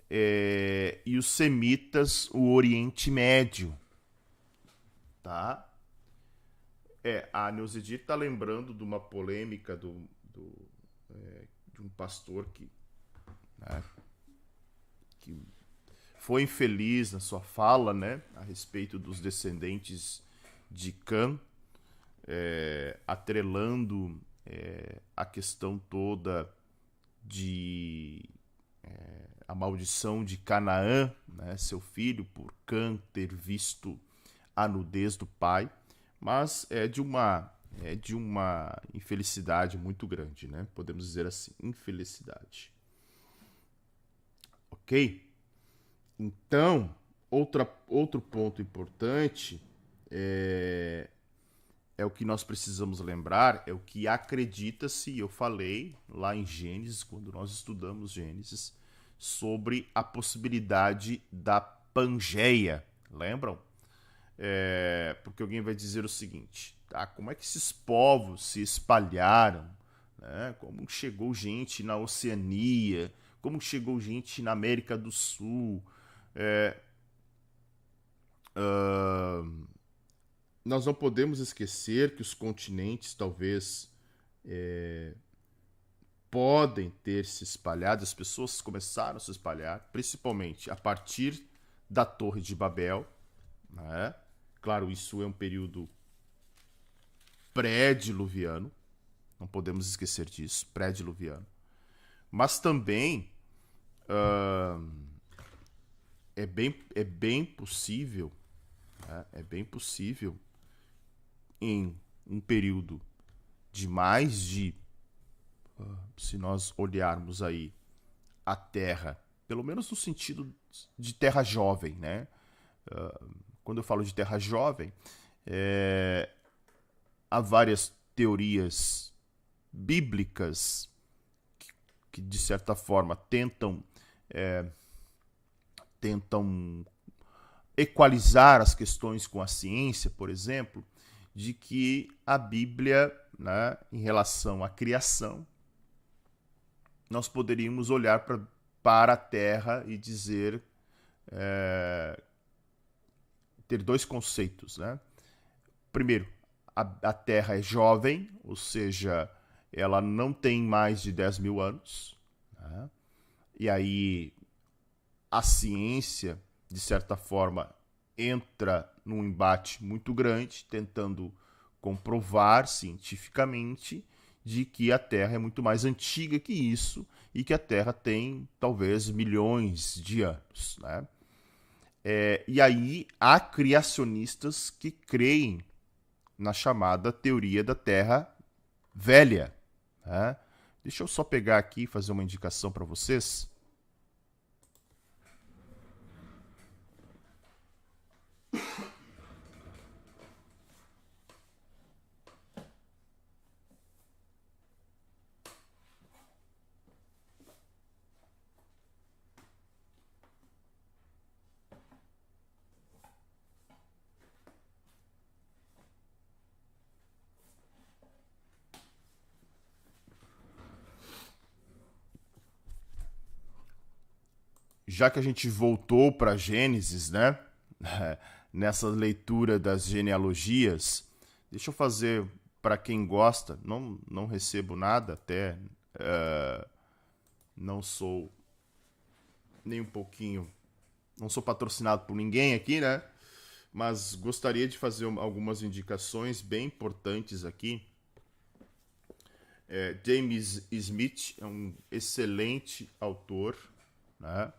E os semitas, o Oriente Médio, tá? A Neuzidir está lembrando de uma polêmica de um pastor né, que foi infeliz na sua fala, né, a respeito dos descendentes de Cã, atrelando a questão toda de a maldição de Canaã, né, seu filho, por Cã ter visto a nudez do pai, mas é de uma infelicidade muito grande, né? Podemos dizer assim, infelicidade. Ok? Então, outro ponto importante é o que nós precisamos lembrar, é o que acredita-se, eu falei lá em Gênesis, quando nós estudamos Gênesis, sobre a possibilidade da Pangeia. Lembram? Porque alguém vai dizer o seguinte, tá? Como é que esses povos se espalharam? Né? Como chegou gente na Oceania? Como chegou gente na América do Sul? Nós não podemos esquecer que os continentes talvez podem ter se espalhado, as pessoas começaram a se espalhar, principalmente a partir da Torre de Babel, né? Claro, isso é um período pré-diluviano, não podemos esquecer disso, pré-diluviano. Mas também é bem possível, né? É bem possível em um período de mais de, se nós olharmos aí a Terra, pelo menos no sentido de Terra jovem, né? Quando eu falo de Terra jovem, há várias teorias bíblicas que de certa forma tentam equalizar as questões com a ciência, por exemplo, de que a Bíblia, né, em relação à criação, nós poderíamos olhar para a Terra e dizer, ter dois conceitos, né? Primeiro, a Terra é jovem, ou seja, ela não tem mais de 10 mil anos, né? E aí a ciência, de certa forma, entra num embate muito grande, tentando comprovar cientificamente de que a Terra é muito mais antiga que isso e que a Terra tem talvez milhões de anos, né? E aí há criacionistas que creem na chamada teoria da Terra velha, né? Deixa eu só pegar aqui e fazer uma indicação para vocês. Já que a gente voltou para Gênesis, né? Nessa leitura das genealogias, deixa eu fazer para quem gosta. Não recebo nada, até não sou nem um pouquinho, não sou patrocinado por ninguém aqui, né? Mas gostaria de fazer algumas indicações bem importantes aqui. James Smith é um excelente autor, né?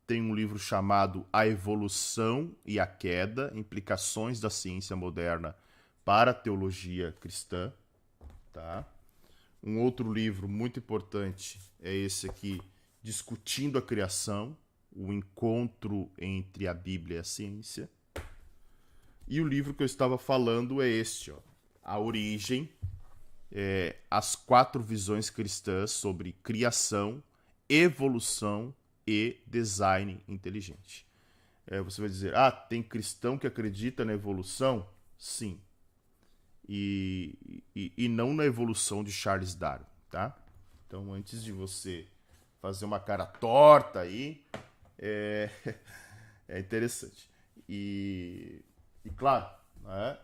Tem um livro chamado A Evolução e a Queda, Implicações da Ciência Moderna para a Teologia Cristã. Tá? Um outro livro muito importante é esse aqui, Discutindo a Criação, o encontro entre a Bíblia e a ciência. E o livro que eu estava falando é este, ó, A Origem, as 4 visões cristãs sobre criação, evolução e design inteligente. Você vai dizer, tem cristão que acredita na evolução? Sim. E não na evolução de Charles Darwin, tá? Então, antes de você fazer uma cara torta aí, é interessante. E claro, né,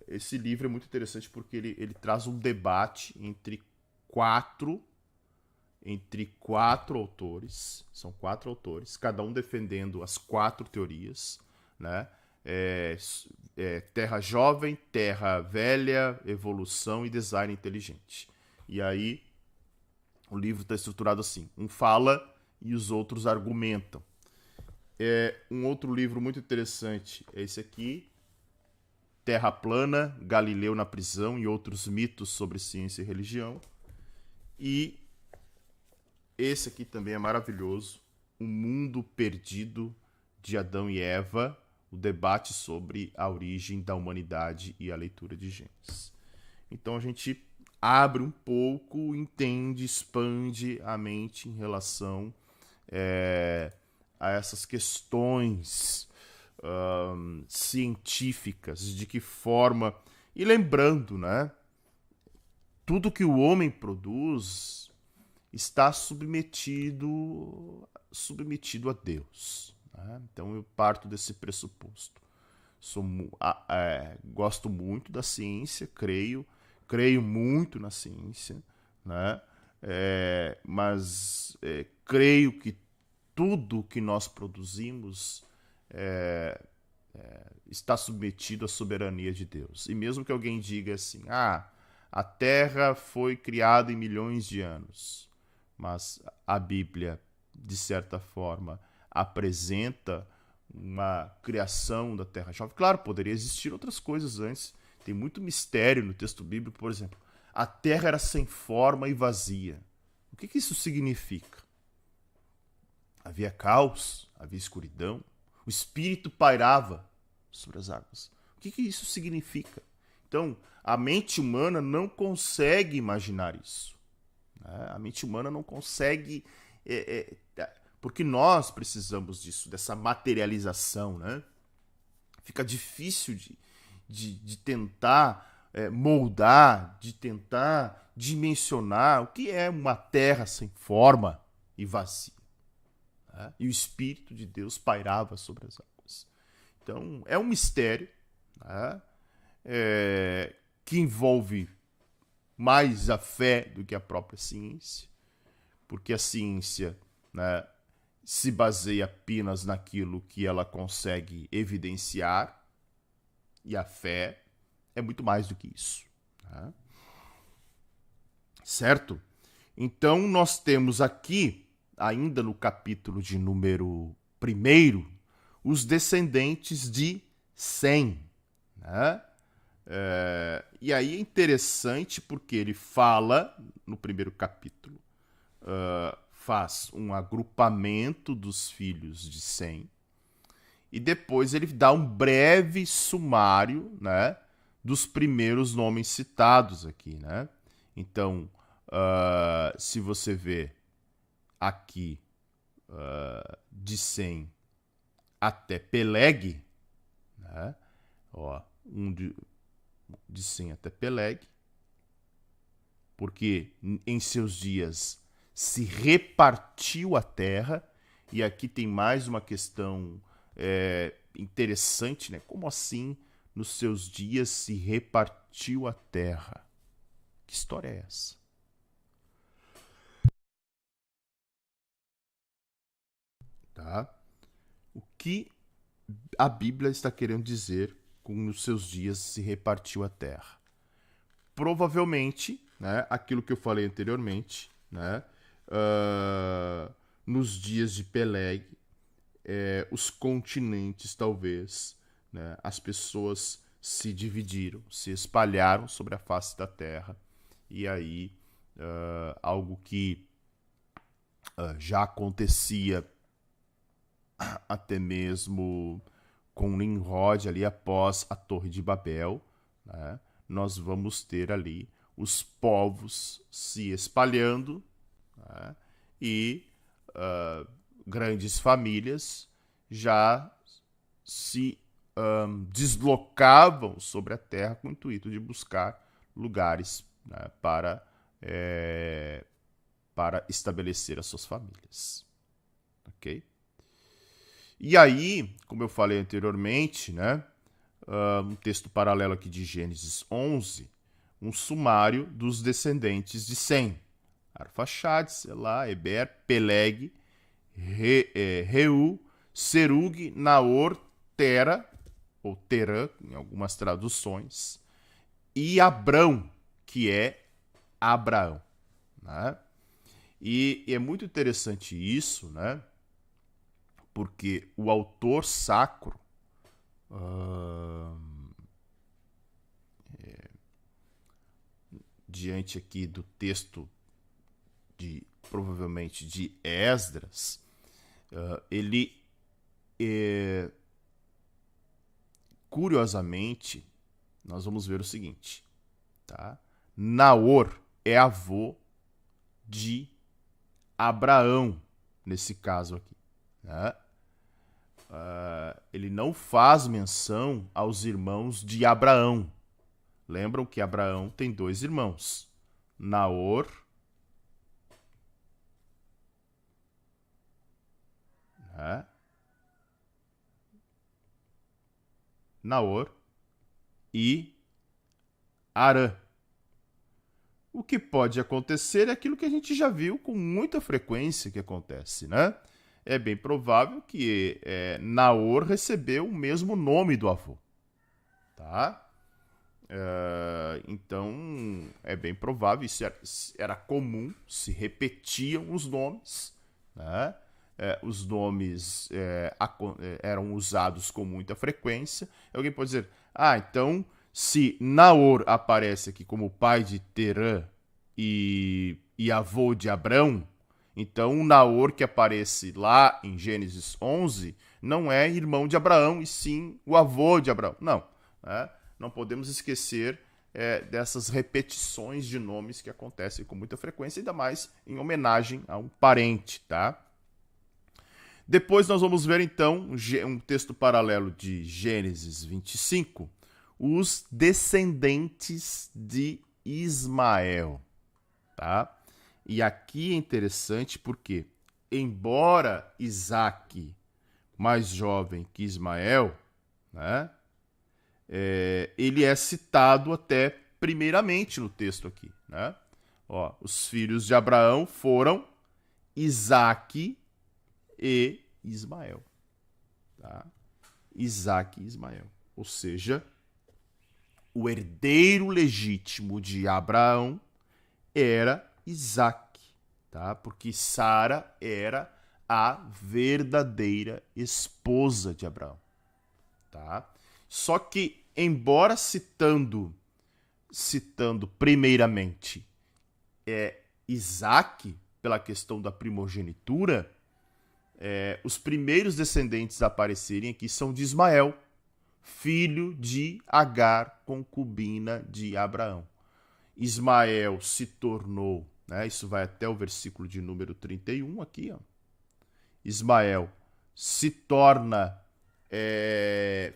esse livro é muito interessante porque ele traz um debate entre quatro autores, são 4 autores, cada um defendendo as 4 teorias, né? Terra jovem, terra velha, evolução e design inteligente. E aí o livro está estruturado assim: um fala e os outros argumentam. Um outro livro muito interessante é esse aqui, Terra Plana, Galileu na Prisão e Outros Mitos sobre Ciência e Religião. E esse aqui também é maravilhoso, O Mundo Perdido, de Adão e Eva, o debate sobre a origem da humanidade e a leitura de Gênesis. Então a gente abre um pouco, entende, expande a mente em relação a essas questões científicas, de que forma... E lembrando, né? Tudo que o homem produz está submetido a Deus. Né? Então eu parto desse pressuposto. Gosto muito da ciência, creio muito na ciência, né? Mas creio que tudo que nós produzimos está submetido à soberania de Deus. E mesmo que alguém diga assim, a Terra foi criada em milhões de anos, mas a Bíblia, de certa forma, apresenta uma criação da Terra jovem. Claro, poderia existir outras coisas antes. Tem muito mistério no texto bíblico, por exemplo. A Terra era sem forma e vazia. O que isso significa? Havia caos, havia escuridão. O Espírito pairava sobre as águas. O que isso significa? Então, a mente humana não consegue imaginar isso. A mente humana não consegue... porque nós precisamos disso, dessa materialização, né? Fica difícil de tentar moldar, de tentar dimensionar o que é uma terra sem forma e vazia. Né? E o Espírito de Deus pairava sobre as águas. Então, é um mistério, né? que envolve mais a fé do que a própria ciência, porque a ciência, né, se baseia apenas naquilo que ela consegue evidenciar, e a fé é muito mais do que isso. Tá? Certo? Então, nós temos aqui, ainda no capítulo de número 1, os descendentes de Sem. Né? E aí é interessante porque ele fala, no primeiro capítulo, faz um agrupamento dos filhos de Sem, e depois ele dá um breve sumário, né, dos primeiros nomes citados aqui. Né? Então, se você vê aqui de Sem até Peleg, né? Ó, de Sem até Peleg, porque em seus dias se repartiu a terra, e aqui tem mais uma questão interessante, né? Como assim nos seus dias se repartiu a terra? Que história é essa? Tá? O que a Bíblia está querendo dizer com nos seus dias se repartiu a terra? Provavelmente, né, aquilo que eu falei anteriormente, né, nos dias de Peleg, os continentes talvez, né, as pessoas se dividiram, se espalharam sobre a face da terra, e aí algo que já acontecia até mesmo com Nimrod ali após a Torre de Babel, né? Nós vamos ter ali os povos se espalhando, né? E grandes famílias já se deslocavam sobre a terra com o intuito de buscar lugares, né, para estabelecer as suas famílias. Ok? E aí, como eu falei anteriormente, né, um texto paralelo aqui de Gênesis 11, um sumário dos descendentes de Sem. Arfaxade, Selá, Eber, Peleg, Reu, Serug, Naor, Tera, ou Terã, em algumas traduções, e Abrão, que é Abraão. Né? E é muito interessante isso, né? Porque o autor sacro, diante aqui do texto provavelmente de Esdras, ele curiosamente, nós vamos ver o seguinte, tá? Naor é avô de Abraão, nesse caso aqui. Né? Ele não faz menção aos irmãos de Abraão. Lembram que Abraão tem 2 irmãos, Naor, né? Naor e Arã. O que pode acontecer é aquilo que a gente já viu com muita frequência que acontece, né? É bem provável que Naor recebeu o mesmo nome do avô, tá? Então, é bem provável, isso era comum, se repetiam os nomes, né? Os nomes eram usados com muita frequência. Alguém pode dizer, então, se Naor aparece aqui como pai de Terã e avô de Abrão, então o Naor que aparece lá em Gênesis 11 não é irmão de Abraão, e sim o avô de Abraão. Não, né? Não podemos esquecer dessas repetições de nomes que acontecem com muita frequência, ainda mais em homenagem a um parente, tá? Depois nós vamos ver, então, um texto paralelo de Gênesis 25, os descendentes de Ismael, tá? E aqui é interessante porque, embora Isaque, mais jovem que Ismael, né, ele é citado até primeiramente no texto aqui, né? Ó, os filhos de Abraão foram Isaque e Ismael, tá? Isaac e Ismael. Ou seja, o herdeiro legítimo de Abraão era Isaac, tá? Porque Sara era a verdadeira esposa de Abraão, tá? Só que, embora citando primeiramente Isaac, pela questão da primogenitura, os primeiros descendentes a aparecerem aqui são de Ismael, filho de Agar, concubina de Abraão. Ismael se tornou, né, isso vai até o versículo de número 31 aqui, ó. Ismael se torna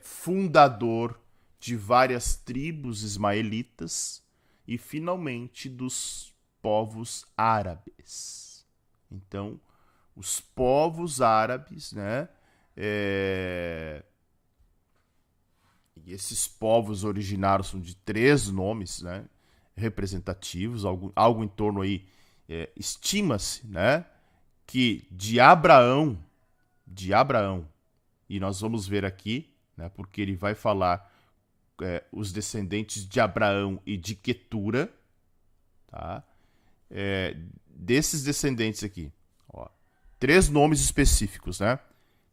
fundador de várias tribos ismaelitas e, finalmente, dos povos árabes. Então, os povos árabes, né? E esses povos originários são de 3 nomes, né, representativos, algo em torno aí, estima-se, né, que de Abraão, e nós vamos ver aqui, né, porque ele vai falar os descendentes de Abraão e de Quetura, tá? Desses descendentes aqui, ó, 3 nomes específicos, né?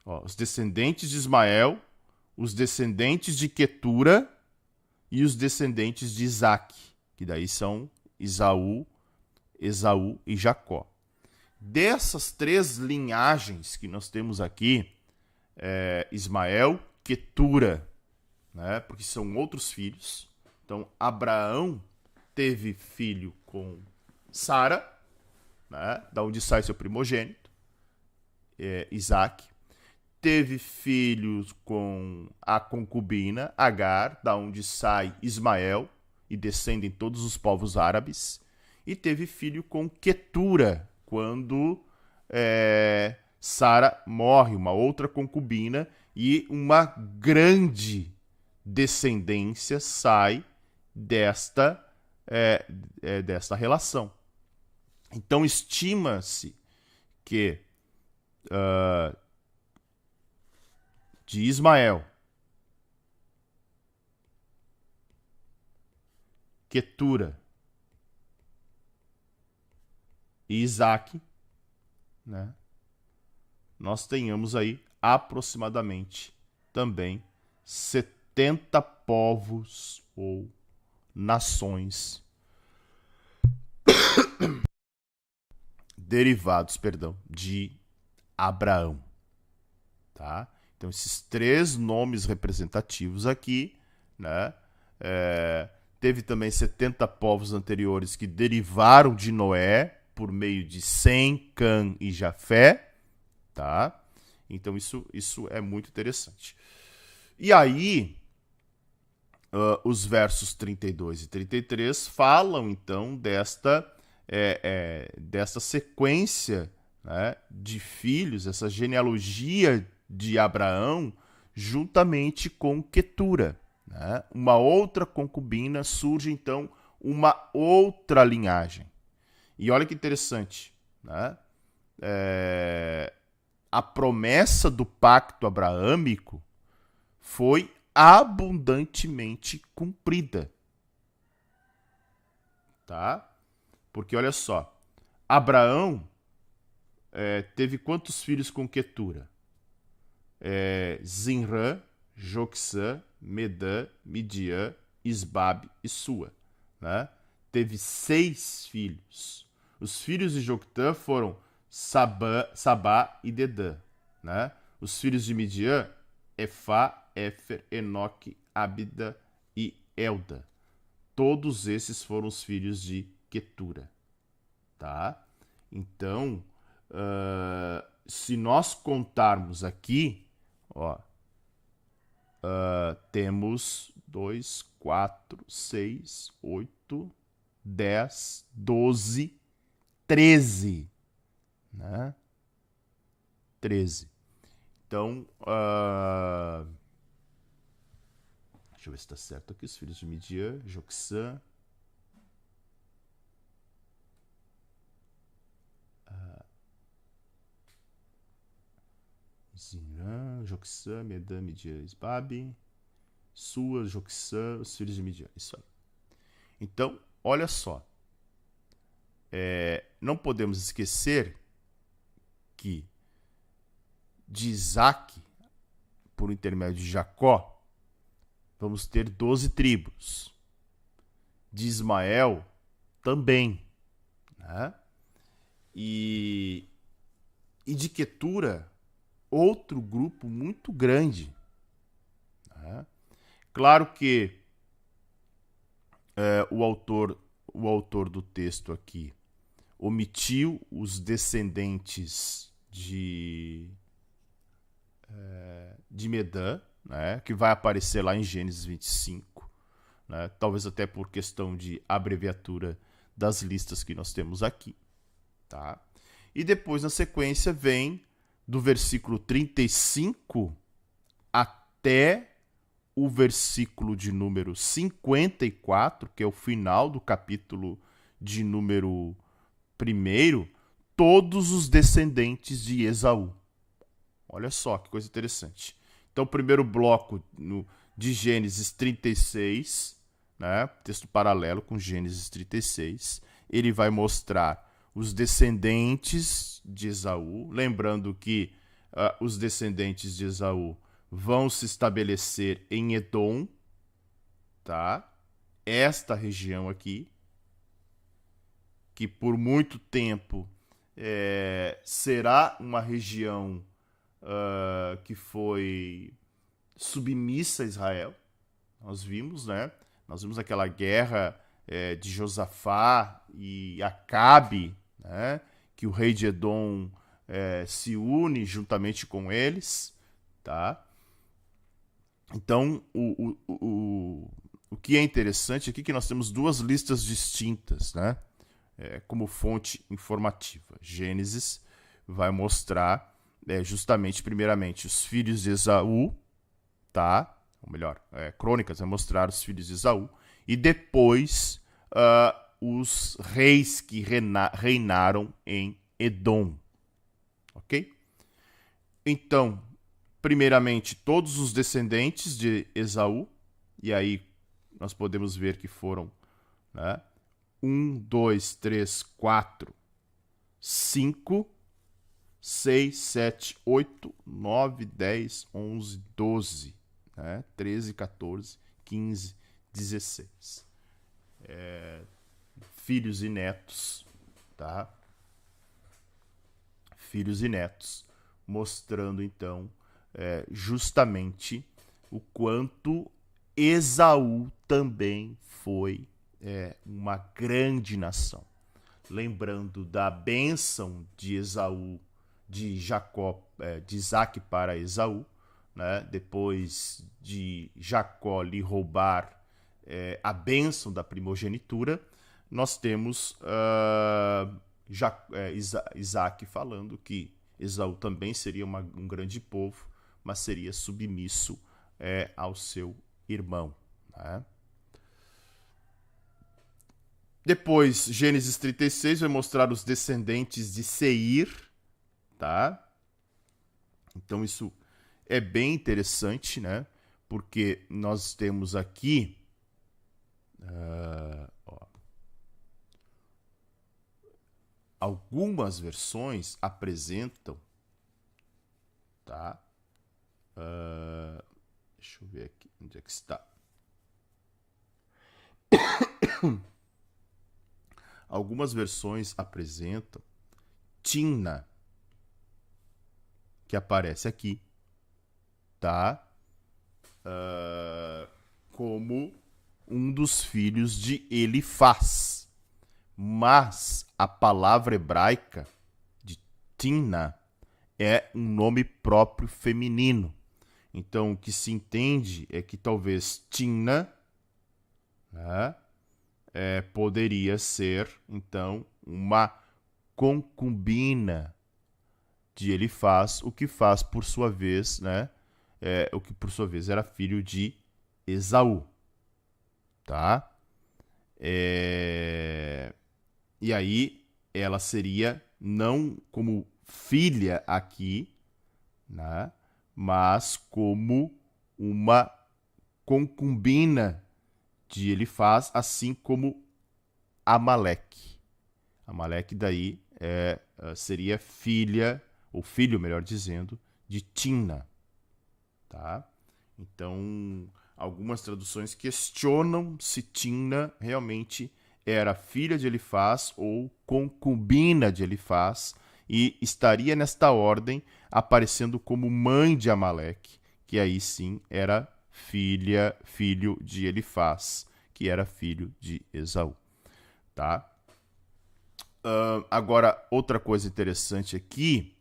Ó, os descendentes de Ismael, os descendentes de Quetura e os descendentes de Isaque, que daí são Esaú e Jacó. Dessas 3 linhagens que nós temos aqui, Ismael, Quetura, né, porque são outros filhos. Então, Abraão teve filho com Sara, né, da onde sai seu primogênito, Isaque. Teve filhos com a concubina, Agar, da onde sai Ismael, e descendem todos os povos árabes. E teve filho com Quetura, quando Sara morre, uma outra concubina, e uma grande descendência sai desta relação. Então, estima-se que de Ismael, Quetura e Isaque, né, nós tenhamos aí aproximadamente também 70 povos ou nações derivados, de Abraão, tá? Então, esses 3 nomes representativos aqui, né? Teve também 70 povos anteriores que derivaram de Noé por meio de Sem, Cã e Jafé, tá? Então, isso é muito interessante. E aí, os versos 32 e 33 falam, então, desta sequência, né, de filhos, essa genealogia de Abraão, juntamente com Quetura, né? Uma outra concubina, surge, então, uma outra linhagem. E olha que interessante, né? A promessa do pacto abraâmico foi abundantemente cumprida, tá? Porque olha só, Abraão teve quantos filhos com Quetura? Zinrã, Joxã, Medã, Midian, Isbabe e Sua, né? Teve 6 filhos. Os filhos de Joctã foram Sabá e Dedã, né? Os filhos de Midian, Efá, Éfer, Enoque, Abida e Elda. Todos esses foram os filhos de Quetura, tá? Então, se nós contarmos aqui, ó, temos 2, 4, 6, 8, 10, 12, 13, né? 13. Então, deixa eu ver se está certo aqui. Os filhos de Midian, Joxã, Zimran, Joxã, Medan, Midian, Isbabe, Sua, Joxã, os filhos de Midian. Isso aí. Então, olha só. Não podemos esquecer que de Isaac, por intermédio de Jacó, vamos ter 12 tribos. De Ismael, também. Né? E de Quetura, outro grupo muito grande. Né? Claro que o autor do texto aqui omitiu os descendentes de Medan, né, que vai aparecer lá em Gênesis 25, né, talvez até por questão de abreviatura das listas que nós temos aqui. Tá? E depois, na sequência, vem do versículo 35 até o versículo de número 54, que é o final do capítulo de número 1, todos os descendentes de Esaú. Olha só que coisa interessante. Então, o primeiro bloco de Gênesis 36, né, texto paralelo com Gênesis 36, ele vai mostrar os descendentes de Esaú, lembrando que os descendentes de Esaú vão se estabelecer em Edom, tá? Esta região aqui, que por muito tempo será uma região que foi submissa a Israel. Nós vimos, né? Nós vimos aquela guerra de Josafá e Acabe, né? Que o rei de Edom se une juntamente com eles, tá? Então, o que é interessante aqui é que nós temos duas listas distintas, né? Como fonte informativa. Gênesis vai mostrar justamente, primeiramente, os filhos de Esaú, tá? Ou melhor, Crônicas vai mostrar os filhos de Esaú, e depois os reis que reinaram em Edom. Ok? Então, primeiramente, todos os descendentes de Esaú, e aí nós podemos ver que foram 1, 2, 3, 4, 5, 6, 7, 8, 9, 10, 11, 12, 13, 14, 15, 16. Filhos e netos, tá? Filhos e netos, mostrando então justamente o quanto Esaú também foi uma grande nação. Lembrando da bênção de Esaú, de Jacó, de Isaac para Esaú, né? Depois de Jacó lhe roubar a bênção da primogenitura, nós temos Isaac falando que Esaú também seria um grande povo, mas seria submisso ao seu irmão. Né? Depois, Gênesis 36 vai mostrar os descendentes de Seir, tá? Então isso é bem interessante, né? Porque nós temos aqui algumas versões apresentam, tá? Deixa eu ver aqui onde é que está. Algumas versões apresentam Timna, que aparece aqui, tá? Como um dos filhos de Elifaz. Mas a palavra hebraica de Timna é um nome próprio feminino. Então, o que se entende é que talvez Timna, né, poderia ser, então, uma concubina de Elifaz, o que faz, por sua vez, né, o que por sua vez era filho de Esaú. Tá? E aí, ela seria não como filha aqui, né? Mas como uma concubina de Elifaz, assim como Amaleque. Amaleque daí seria filha, ou filho, melhor dizendo, de Timna, tá? Então, algumas traduções questionam se Timna realmente era filha de Elifaz ou concubina de Elifaz e estaria nesta ordem aparecendo como mãe de Amaleque, que aí sim era filho de Elifaz, que era filho de Esaú, tá? Agora, outra coisa interessante aqui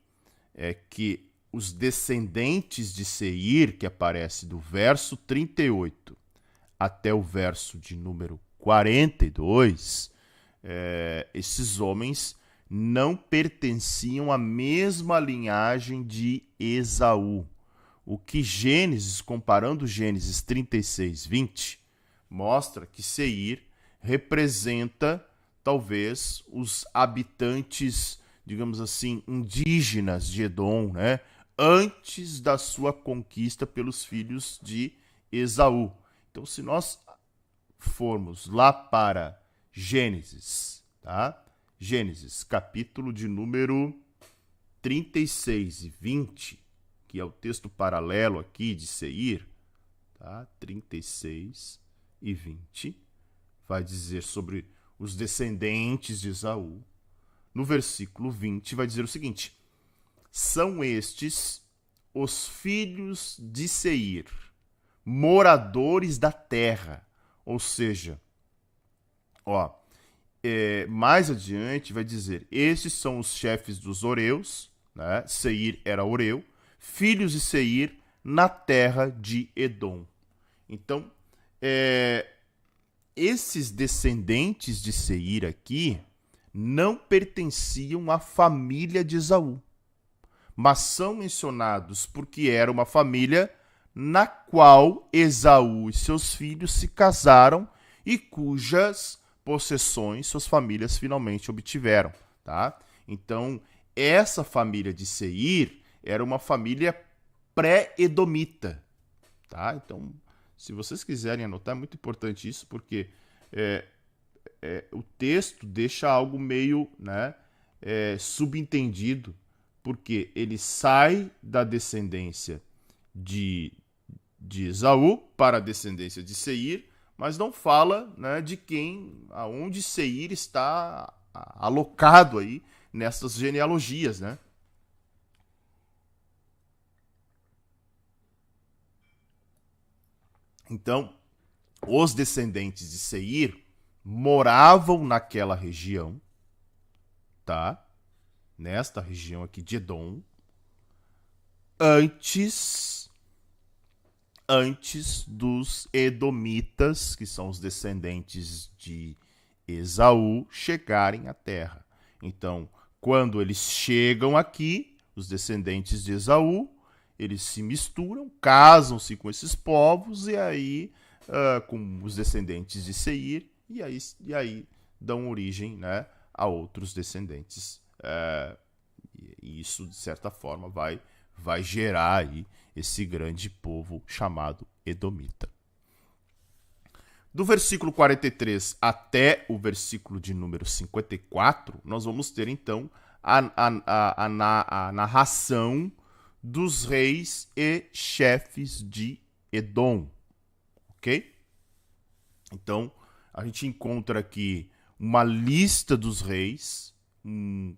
é que os descendentes de Seir, que aparece do verso 38 até o verso de número 42, esses homens não pertenciam à mesma linhagem de Esaú. O que Gênesis, comparando Gênesis 36, 20, mostra que Seir representa talvez os habitantes, digamos assim, indígenas de Edom, né? Antes da sua conquista pelos filhos de Esaú. Então, se nós formos lá para Gênesis, tá? Gênesis, capítulo de número 36 e 20, que é o texto paralelo aqui de Seir, tá? 36 e 20, vai dizer sobre os descendentes de Esaú. No versículo 20 vai dizer o seguinte: são estes os filhos de Seir, moradores da terra. Ou seja, mais adiante vai dizer: estes são os chefes dos Oreus, né? Seir era Oreu, filhos de Seir na terra de Edom. Então, esses descendentes de Seir aqui não pertenciam à família de Esaú, mas são mencionados porque era uma família na qual Esaú e seus filhos se casaram e cujas possessões suas famílias finalmente obtiveram, tá? Então, essa família de Seir era uma família pré-edomita, tá? Então, se vocês quiserem anotar, é muito importante isso, porque o texto deixa algo meio, né, subentendido, porque ele sai da descendência de Esaú para a descendência de Seir, mas não fala, né, de aonde Seir está alocado aí nessas genealogias, né? Então, os descendentes de Seir moravam naquela região, tá? Nesta região aqui de Edom, antes dos edomitas, que são os descendentes de Esaú, chegarem à terra. Então, quando eles chegam aqui, os descendentes de Esaú, eles se misturam, casam-se com esses povos e aí com os descendentes de Seir e aí dão origem, né, a outros descendentes. E isso, de certa forma, vai gerar aí esse grande povo chamado Edomita. Do versículo 43 até o versículo de número 54, nós vamos ter então a narração dos reis e chefes de Edom, ok? Então, a gente encontra aqui uma lista dos reis,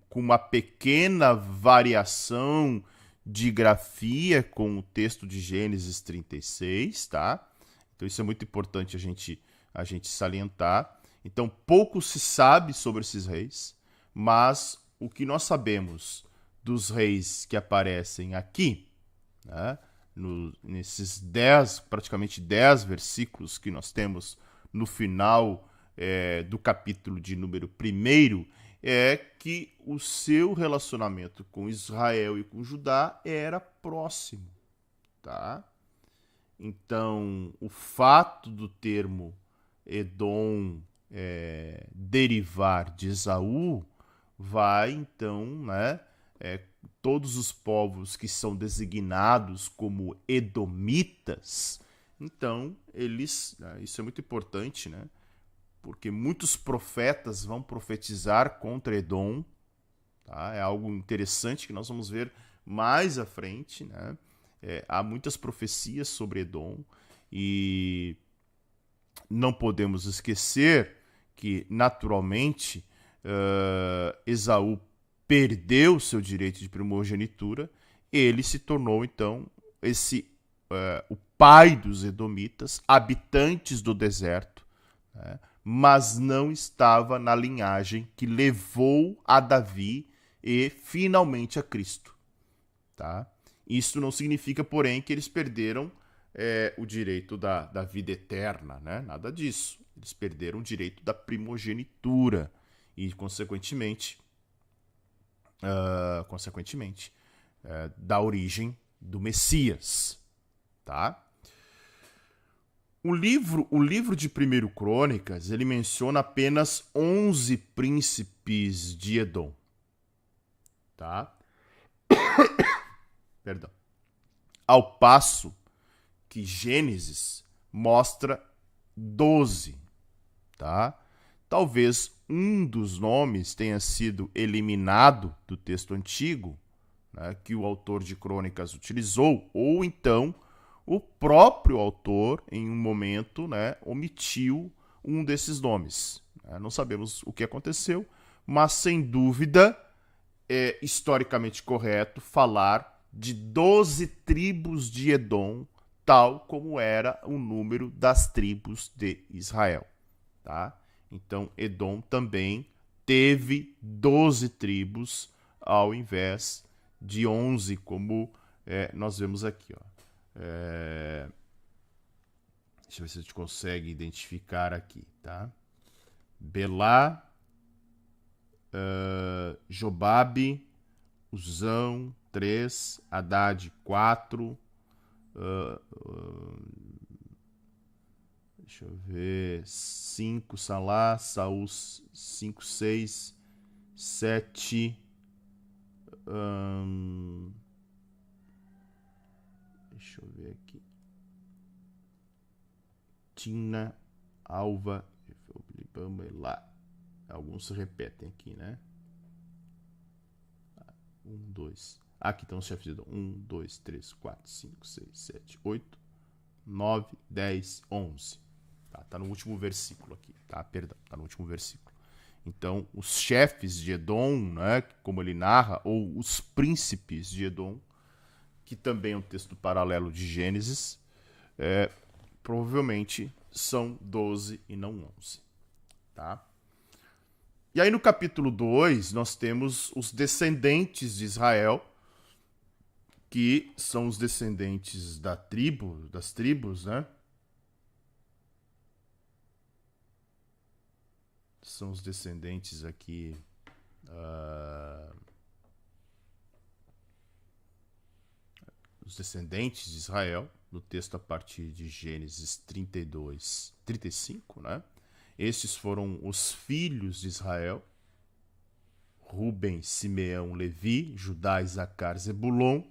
com uma pequena variação de grafia com o texto de Gênesis 36, tá? Então isso é muito importante a gente salientar. Então pouco se sabe sobre esses reis, mas o que nós sabemos dos reis que aparecem aqui, né, nesses praticamente 10 versículos que nós temos no final do capítulo de número 1, é que o seu relacionamento com Israel e com Judá era próximo, tá? Então, o fato do termo Edom derivar de Esaú vai, então, né, todos os povos que são designados como edomitas, então eles, isso é muito importante, né? Porque muitos profetas vão profetizar contra Edom, tá? É algo interessante que nós vamos ver mais à frente, né? Há muitas profecias sobre Edom e não podemos esquecer que, naturalmente, Esaú perdeu seu direito de primogenitura, ele se tornou, então, o pai dos edomitas, habitantes do deserto, né? Mas não estava na linhagem que levou a Davi e, finalmente, a Cristo. Tá? Isso não significa, porém, que eles perderam o direito da vida eterna, né? Nada disso. Eles perderam o direito da primogenitura e, consequentemente, da origem do Messias. Tá? O livro de 1 Crônicas, ele menciona apenas 11 príncipes de Edom. Tá? Perdão. Ao passo que Gênesis mostra 12, tá? Talvez um dos nomes tenha sido eliminado do texto antigo, né, que o autor de Crônicas utilizou, ou então o próprio autor, em um momento, né, omitiu um desses nomes. Não sabemos o que aconteceu, mas sem dúvida é historicamente correto falar de 12 tribos de Edom, tal como era o número das tribos de Israel. Tá? Então, Edom também teve 12 tribos, ao invés de 11, como nós vemos aqui. Ó. Deixa eu ver se a gente consegue identificar aqui. Tá? Belá, Jobabe, Uzão, 3, Haddad, 4, deixa eu ver, 5, Salá, Saul, 5, 6, 7, deixa eu ver aqui, Tina, Alva, Bilibamba e lá. Alguns se repetem aqui, né? 1, 2. Aqui estão os chefes de Edom. 1, 2, 3, 4, 5, 6, 7, 8, 9, 10, 11. Tá no último versículo aqui. Perdão, tá no último versículo. Então, os chefes de Edom, né, como ele narra, ou os príncipes de Edom, que também é um texto paralelo de Gênesis, provavelmente são 12 e não 11. Tá? E aí no capítulo 2, nós temos os descendentes de Israel, que são os descendentes das tribos, né? São os descendentes aqui os descendentes de Israel, no texto a partir de Gênesis 32, 35, né? Estes foram os filhos de Israel: Ruben, Simeão, Levi, Judá, Isacar, Zebulon,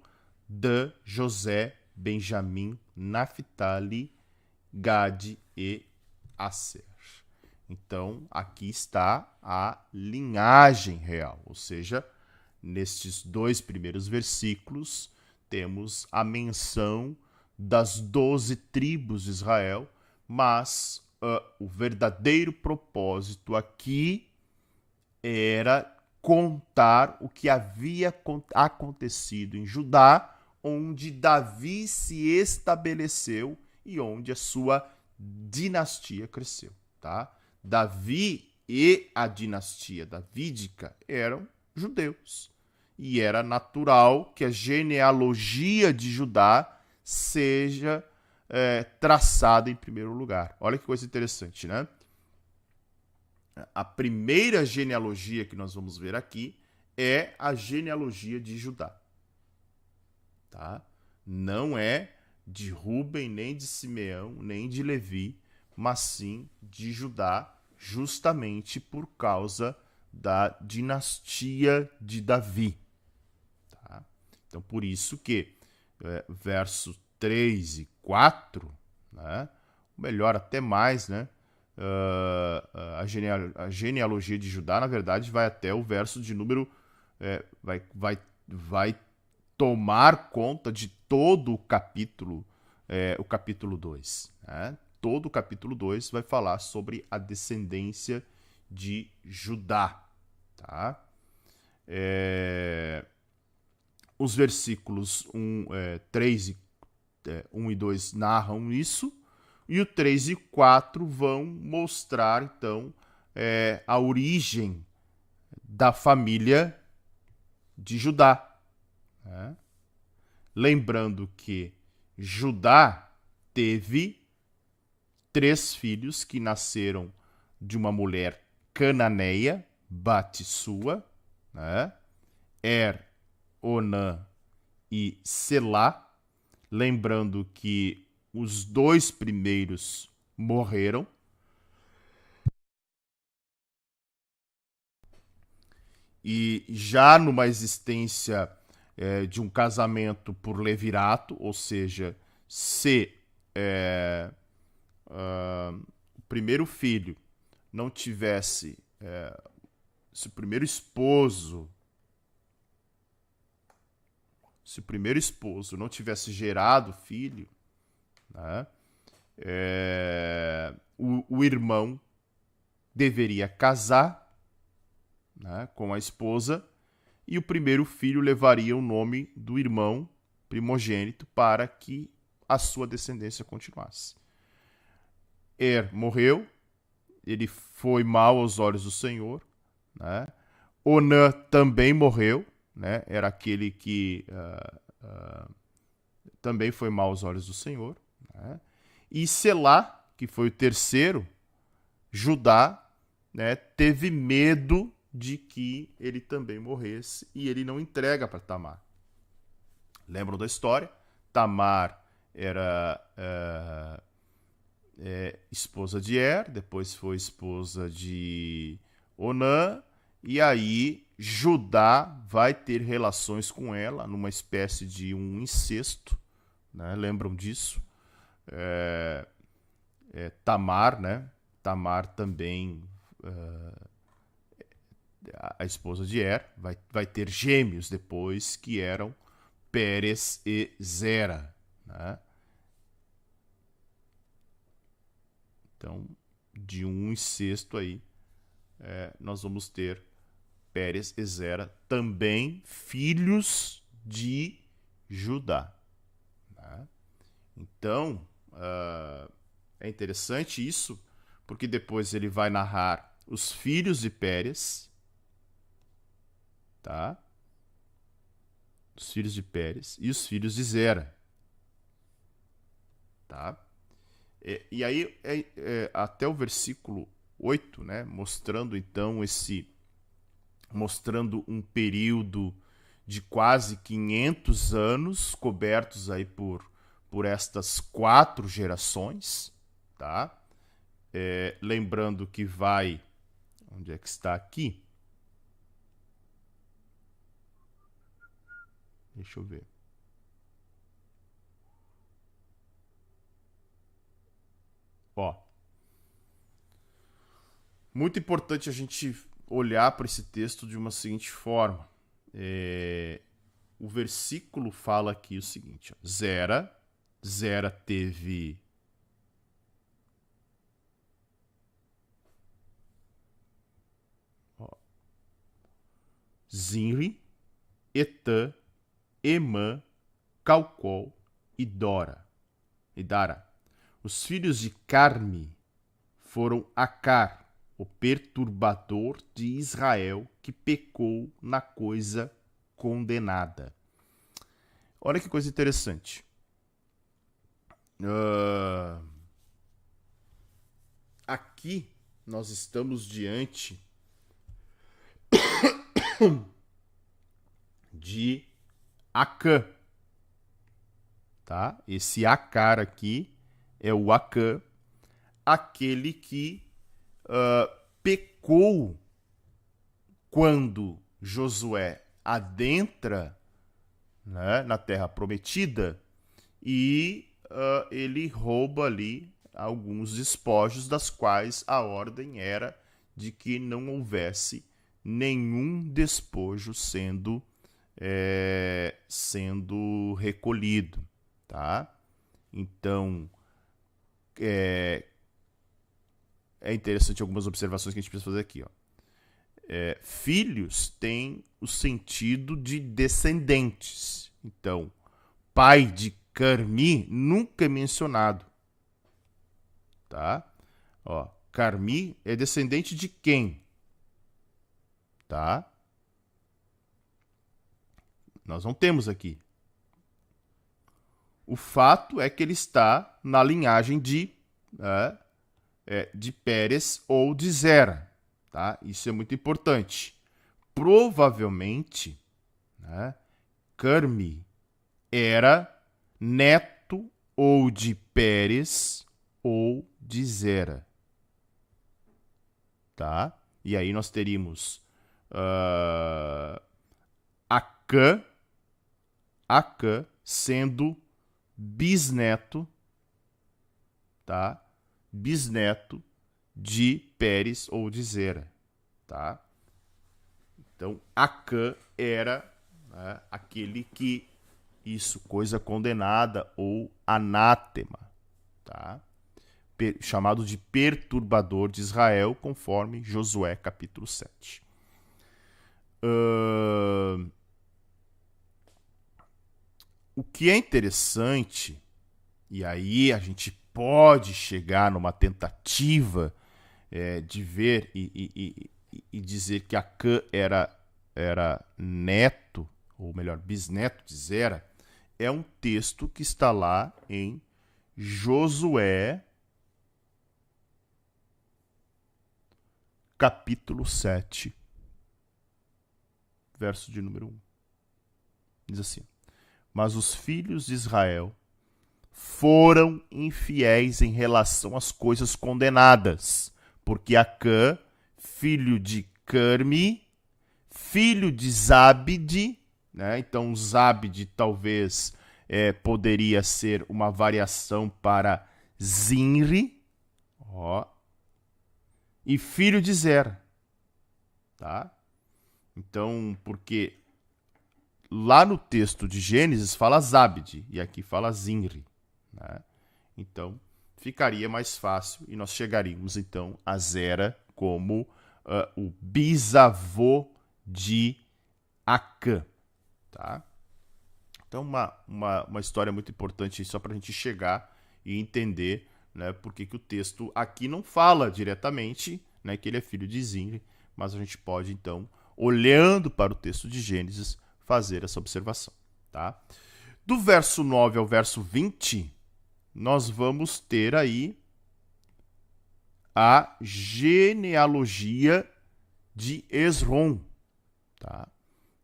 Dan, José, Benjamim, Naphtali, Gade e Asser. Então, aqui está a linhagem real, ou seja, nestes 2 primeiros versículos, temos a menção das 12 tribos de Israel, mas o verdadeiro propósito aqui era contar o que havia acontecido em Judá, onde Davi se estabeleceu e onde a sua dinastia cresceu. Tá? Davi e a dinastia davídica eram judeus. E era natural que a genealogia de Judá seja traçada em primeiro lugar. Olha que coisa interessante, né? A primeira genealogia que nós vamos ver aqui é a genealogia de Judá. Tá? Não é de Ruben, nem de Simeão, nem de Levi, mas sim de Judá, justamente por causa da dinastia de Davi. Tá? Então, por isso que versos 3 e 4, né, melhor até mais, né, a genealogia de Judá, na verdade, vai até o verso de número... vai tomar conta de todo o capítulo 2. Né? Todo o capítulo 2 vai falar sobre a descendência de Judá. Tá? Os versículos 1 e 2 narram isso, e o 3 e 4 vão mostrar, então, a origem da família de Judá. Né? Lembrando que Judá teve 3 filhos que nasceram de uma mulher cananeia, Batissua, né? Onã e Selá. Lembrando que os 2 primeiros morreram. E já numa existência de um casamento por levirato, ou seja, se o primeiro filho não tivesse, se o primeiro esposo não tivesse gerado filho, né, o irmão deveria casar, né, com a esposa, e o primeiro filho levaria o nome do irmão primogênito para que a sua descendência continuasse. Morreu, ele foi mau aos olhos do Senhor, né? Onã também morreu, né? Era aquele que também foi mau aos olhos do Senhor, né? E Selá, que foi o terceiro, Judá, né, teve medo de que ele também morresse e ele não entrega para Tamar. Lembram da história? Tamar era esposa de depois foi esposa de Onã, e aí Judá vai ter relações com ela numa espécie de um incesto, né? Lembram disso? Tamar, né? Tamar também, a esposa de vai ter gêmeos depois, que eram Pérez e Zera. Né? Então, de um incesto aí, nós vamos ter Pérez e Zera, também filhos de Judá. Né? Então, é interessante isso, porque depois ele vai narrar os filhos de Pérez, tá? Os filhos de Pérez e os filhos de Zera, tá? E aí, até o versículo 8, né? Mostrando então mostrando um período de quase 500 anos cobertos aí por estas 4 gerações, tá? Lembrando que vai... Onde é que está aqui? Deixa eu ver. Ó. Muito importante a gente olhar para esse texto de uma seguinte forma. O versículo fala aqui o seguinte. Ó, Zera teve... Zinri, Etã, Emã, Calcol e Dara. Os filhos de Carmi foram Acar, o perturbador de Israel, que pecou na coisa condenada. Olha que coisa interessante. Aqui nós estamos diante de Acã. Tá? Esse Acar aqui é o Acã, aquele que pecou quando Josué adentra, né, na Terra Prometida, e ele rouba ali alguns despojos, das quais a ordem era de que não houvesse nenhum despojo sendo recolhido, tá? Então, é interessante algumas observações que a gente precisa fazer aqui, ó. Filhos têm o sentido de descendentes. Então, pai de Carmi nunca é mencionado, tá? Ó, Carmi é descendente de quem? Tá? Nós não temos aqui. O fato é que ele está na linhagem de Pérez ou de Zera. Tá? Isso é muito importante. Provavelmente, né, Carmi era neto ou de Pérez ou de Zera. Tá? E aí nós teríamos Acã sendo bisneto, tá? Bisneto de Pérez ou de Zera, tá? Então, Acã era, né, aquele que, isso, coisa condenada ou anátema, tá? Chamado de perturbador de Israel, conforme Josué capítulo 7. O que é interessante, e aí a gente pode chegar numa tentativa de ver e dizer que Acã era neto, ou melhor, bisneto de Zera, é um texto que está lá em Josué, capítulo 7, verso de número 1. Diz assim: mas os filhos de Israel foram infiéis em relação às coisas condenadas, porque Acã, filho de Carmi, filho de Zabde, né? Então Zabde talvez poderia ser uma variação para Zinri, ó, e filho de Zera, tá? Então, porque lá no texto de Gênesis fala Zabde e aqui fala Zinri, né? Então, ficaria mais fácil e nós chegaríamos então a Zera como o bisavô de Acã, tá? Então, uma história muito importante só para a gente chegar e entender, né, por que o texto aqui não fala diretamente, né, que ele é filho de Zinri, mas a gente pode, então, olhando para o texto de Gênesis, fazer essa observação, tá? Do verso 9 ao verso 20, nós vamos ter aí a genealogia de Esrom, tá?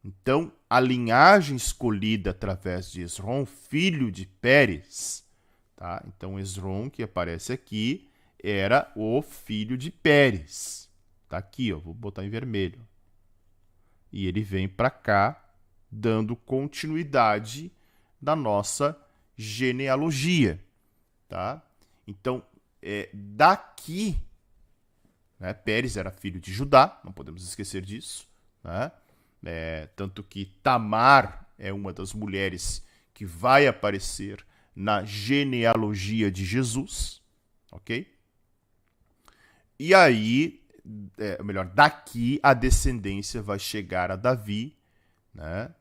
Então, a linhagem escolhida através de Esrom, filho de Pérez, tá? Então, Esrom, que aparece aqui, era o filho de Pérez. Tá aqui, ó, vou botar em vermelho. E ele vem para cá, dando continuidade da nossa genealogia, tá? Então, daqui, né, Pérez era filho de Judá, não podemos esquecer disso, né? Tanto que Tamar é uma das mulheres que vai aparecer na genealogia de Jesus, ok? E aí, melhor, daqui a descendência vai chegar a Davi, né?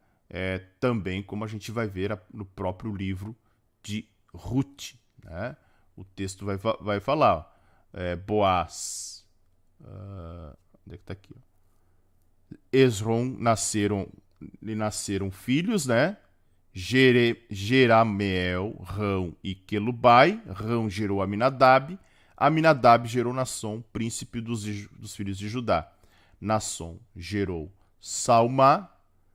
Também como a gente vai ver no próprio livro de Ruth, né? O texto vai falar, Boaz, onde é que tá aqui? Esrom lhe nasceram filhos, né? Jerameel, Rão e Quelubai. Rão gerou Aminadab. Aminadab gerou Nasson, príncipe dos filhos de Judá. Nasson gerou Salmá.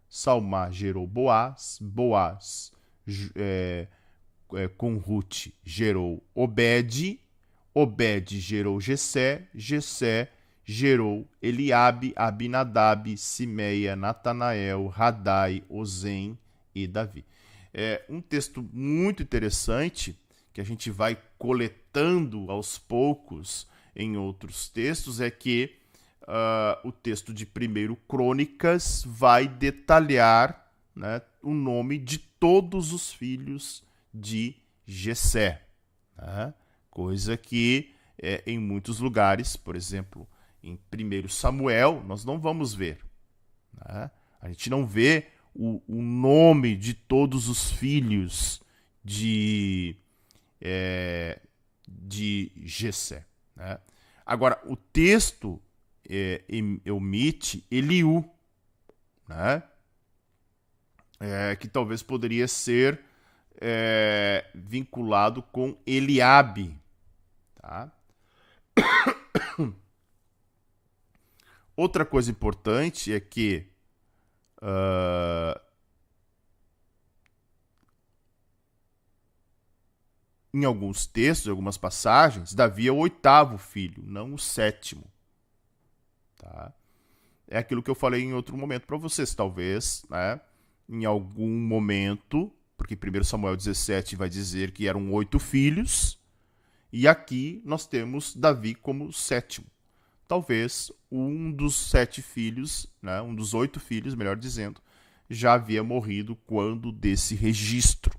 Salmá gerou Boaz. Boaz, com Ruth, gerou Obed. Obed gerou Jessé. Jessé gerou Eliabe, Abinadab, Simeia, Natanael, Radai, Ozem e Davi. É um texto muito interessante que a gente vai coletando aos poucos em outros textos é que o texto de 1 Crônicas vai detalhar, né, o nome de todos os filhos de Jessé, né? Coisa que em muitos lugares, por exemplo, em 1 Samuel, nós não vamos ver, né? A gente não vê o nome de todos os filhos de Jessé, né? Agora, o texto omite Eliú, né? Que talvez poderia ser vinculado com Eliabe, tá? Outra coisa importante é que em alguns textos, em algumas passagens, Davi é o 8º filho, não o 7º. Tá? É aquilo que eu falei em outro momento para vocês, talvez, né, em algum momento, porque 1 Samuel 17 vai dizer que eram 8 filhos, e aqui nós temos Davi como 7º. Talvez um dos 7 filhos, né, um dos 8 filhos, melhor dizendo, já havia morrido quando desse registro.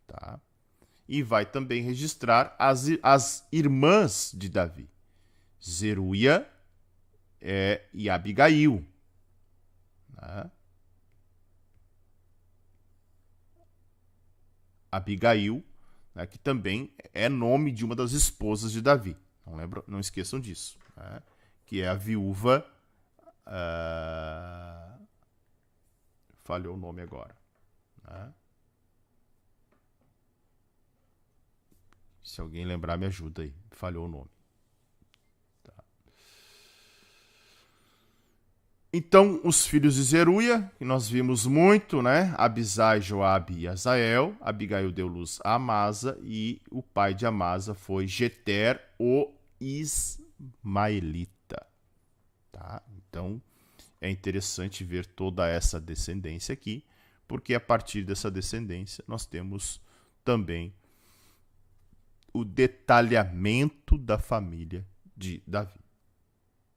Tá? E vai também registrar as irmãs de Davi, Zeruia e Abigail. Né? Abigail, né, que também é nome de uma das esposas de Davi. Não esqueçam disso. Né? Que é a viúva... falhou o nome agora. Né? Se alguém lembrar, me ajuda aí. Falhou o nome. Tá. Então, os filhos de Zeruia, que nós vimos muito, né? Abisai, Joabe e Azael. Abigail deu luz a Amasa e o pai de Amasa foi Jeter, o Ismaelita. Tá? Então, é interessante ver toda essa descendência aqui, porque a partir dessa descendência nós temos também o detalhamento da família de Davi.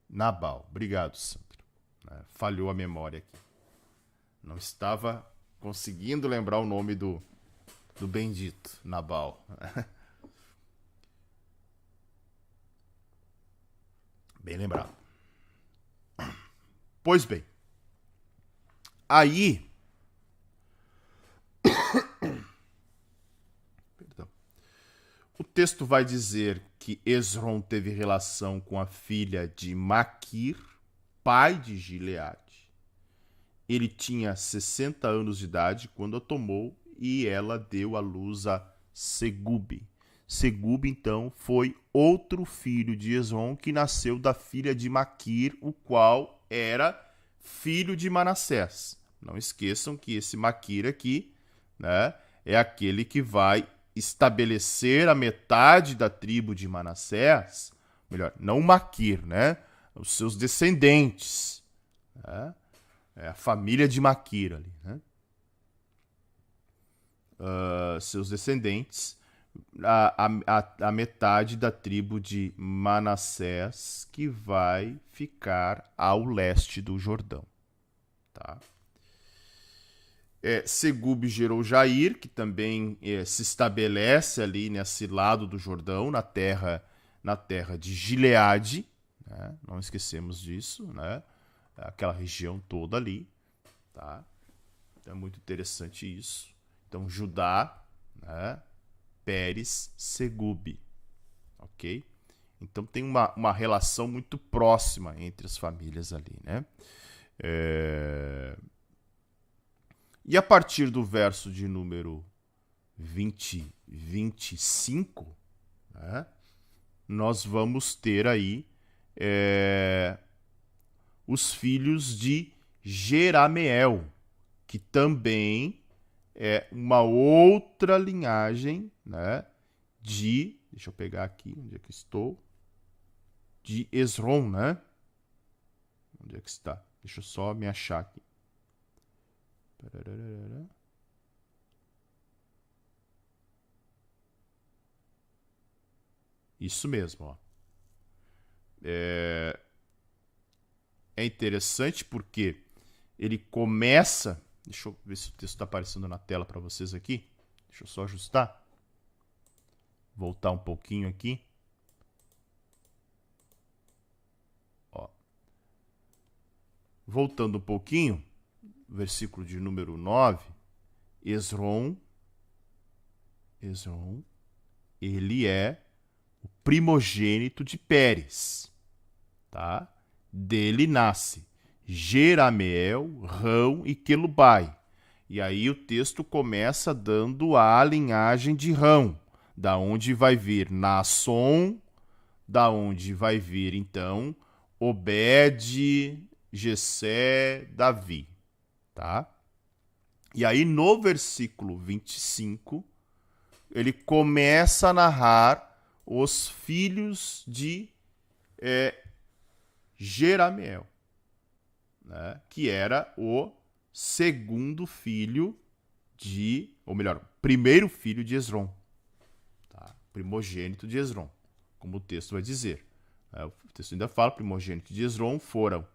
Nabal. Obrigado, Sandro. Falhou a memória aqui. Não estava conseguindo lembrar o nome do bendito Nabal. Bem lembrado. Pois bem. Aí... O texto vai dizer que Esrom teve relação com a filha de Maquir, pai de Gileade. Ele tinha 60 anos de idade quando a tomou e ela deu à luz a Segube. Segube, então, foi outro filho de Esrom que nasceu da filha de Maquir, o qual era filho de Manassés. Não esqueçam que esse Maquir aqui, né, é aquele que vai estabelecer a metade da tribo de Manassés, melhor, não Maquir, né? Os seus descendentes. Né? É a família de Maquir ali, né? Seus descendentes, a metade da tribo de Manassés, que vai ficar ao leste do Jordão. Tá? Segube gerou Jair, que também se estabelece ali nesse lado do Jordão, na terra de Gileade, né? Não esquecemos disso, né? Aquela região toda ali. Tá? Então é muito interessante isso. Então Judá, né? Pérez, Segube. Ok? Então tem uma relação muito próxima entre as famílias ali, né? E a partir do verso de número 25, né, nós vamos ter aí os filhos de Jerameel, que também é uma outra linhagem, né, deixa eu pegar aqui, onde é que estou, de Esrom, né? Onde é que está? Deixa eu só me achar aqui. Isso mesmo, ó. É interessante porque ele começa. Deixa eu ver se o texto está aparecendo na tela para vocês aqui. Deixa eu só ajustar. Voltar um pouquinho aqui. Ó. Voltando um pouquinho, versículo de número 9. Esrom, ele é o primogênito de Pérez. Tá? Dele nasce Jerameel, Rão e Quelubai. E aí o texto começa dando a linhagem de Rão, da onde vai vir Naasson, da onde vai vir então Obed, Jessé, Davi, tá? E aí no versículo 25, ele começa a narrar os filhos de Jerameel, né? Que era o segundo filho de, ou melhor, primeiro filho de Esrom, tá? Primogênito de Esrom, como o texto vai dizer. O texto ainda fala, primogênito de Esrom foram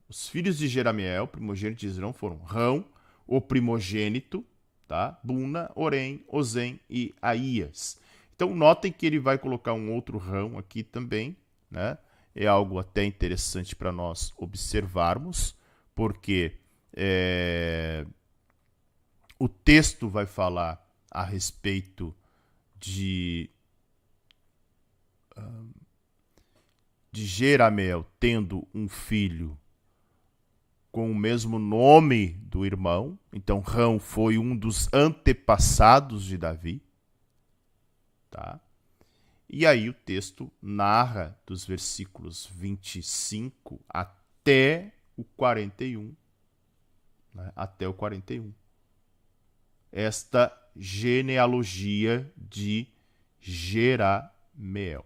os filhos de Jerameel, primogênito de Esrom, foram Rão, o primogênito, tá? Buna, Orem, Ozem e Aías. Então notem que ele vai colocar um outro Rão aqui também, né? É algo até interessante para nós observarmos, porque o texto vai falar a respeito de Jerameel tendo um filho com o mesmo nome do irmão. Então, Rão foi um dos antepassados de Davi. Tá? E aí o texto narra dos versículos 25 até o 41. Né? Até o 41. Esta genealogia de Jerameel.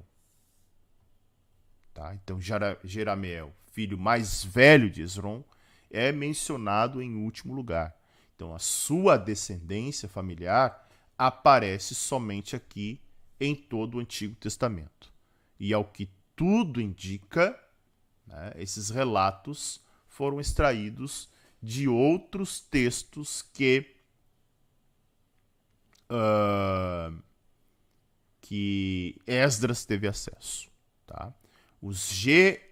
Tá? Então, Jerameel, filho mais velho de Esrom, é mencionado em último lugar. Então, a sua descendência familiar aparece somente aqui em todo o Antigo Testamento. E ao que tudo indica, né, esses relatos foram extraídos de outros textos que Esdras teve acesso. Tá? Os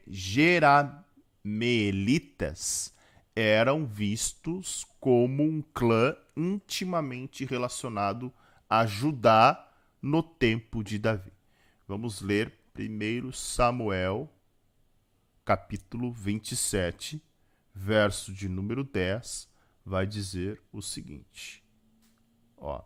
Jerameelitas eram vistos como um clã intimamente relacionado a Judá no tempo de Davi. Vamos ler 1 Samuel, capítulo 27, verso de número 10, vai dizer o seguinte. Ó,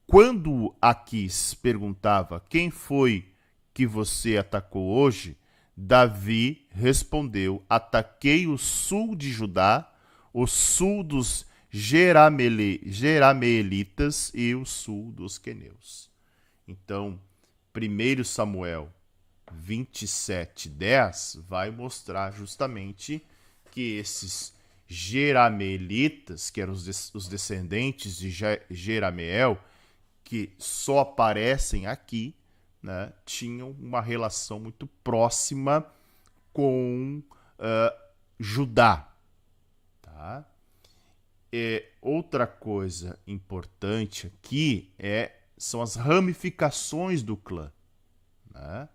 quando Aquis perguntava quem foi que você atacou hoje, Davi respondeu: ataquei o sul de Judá, o sul dos Jerameelitas e o sul dos queneus. Então, 1 Samuel 27:10 vai mostrar justamente que esses Jerameelitas, que eram os descendentes de Jerameel, que só aparecem aqui, né, tinham uma relação muito próxima com Judá. Tá? Outra coisa importante aqui são as ramificações do clã, né,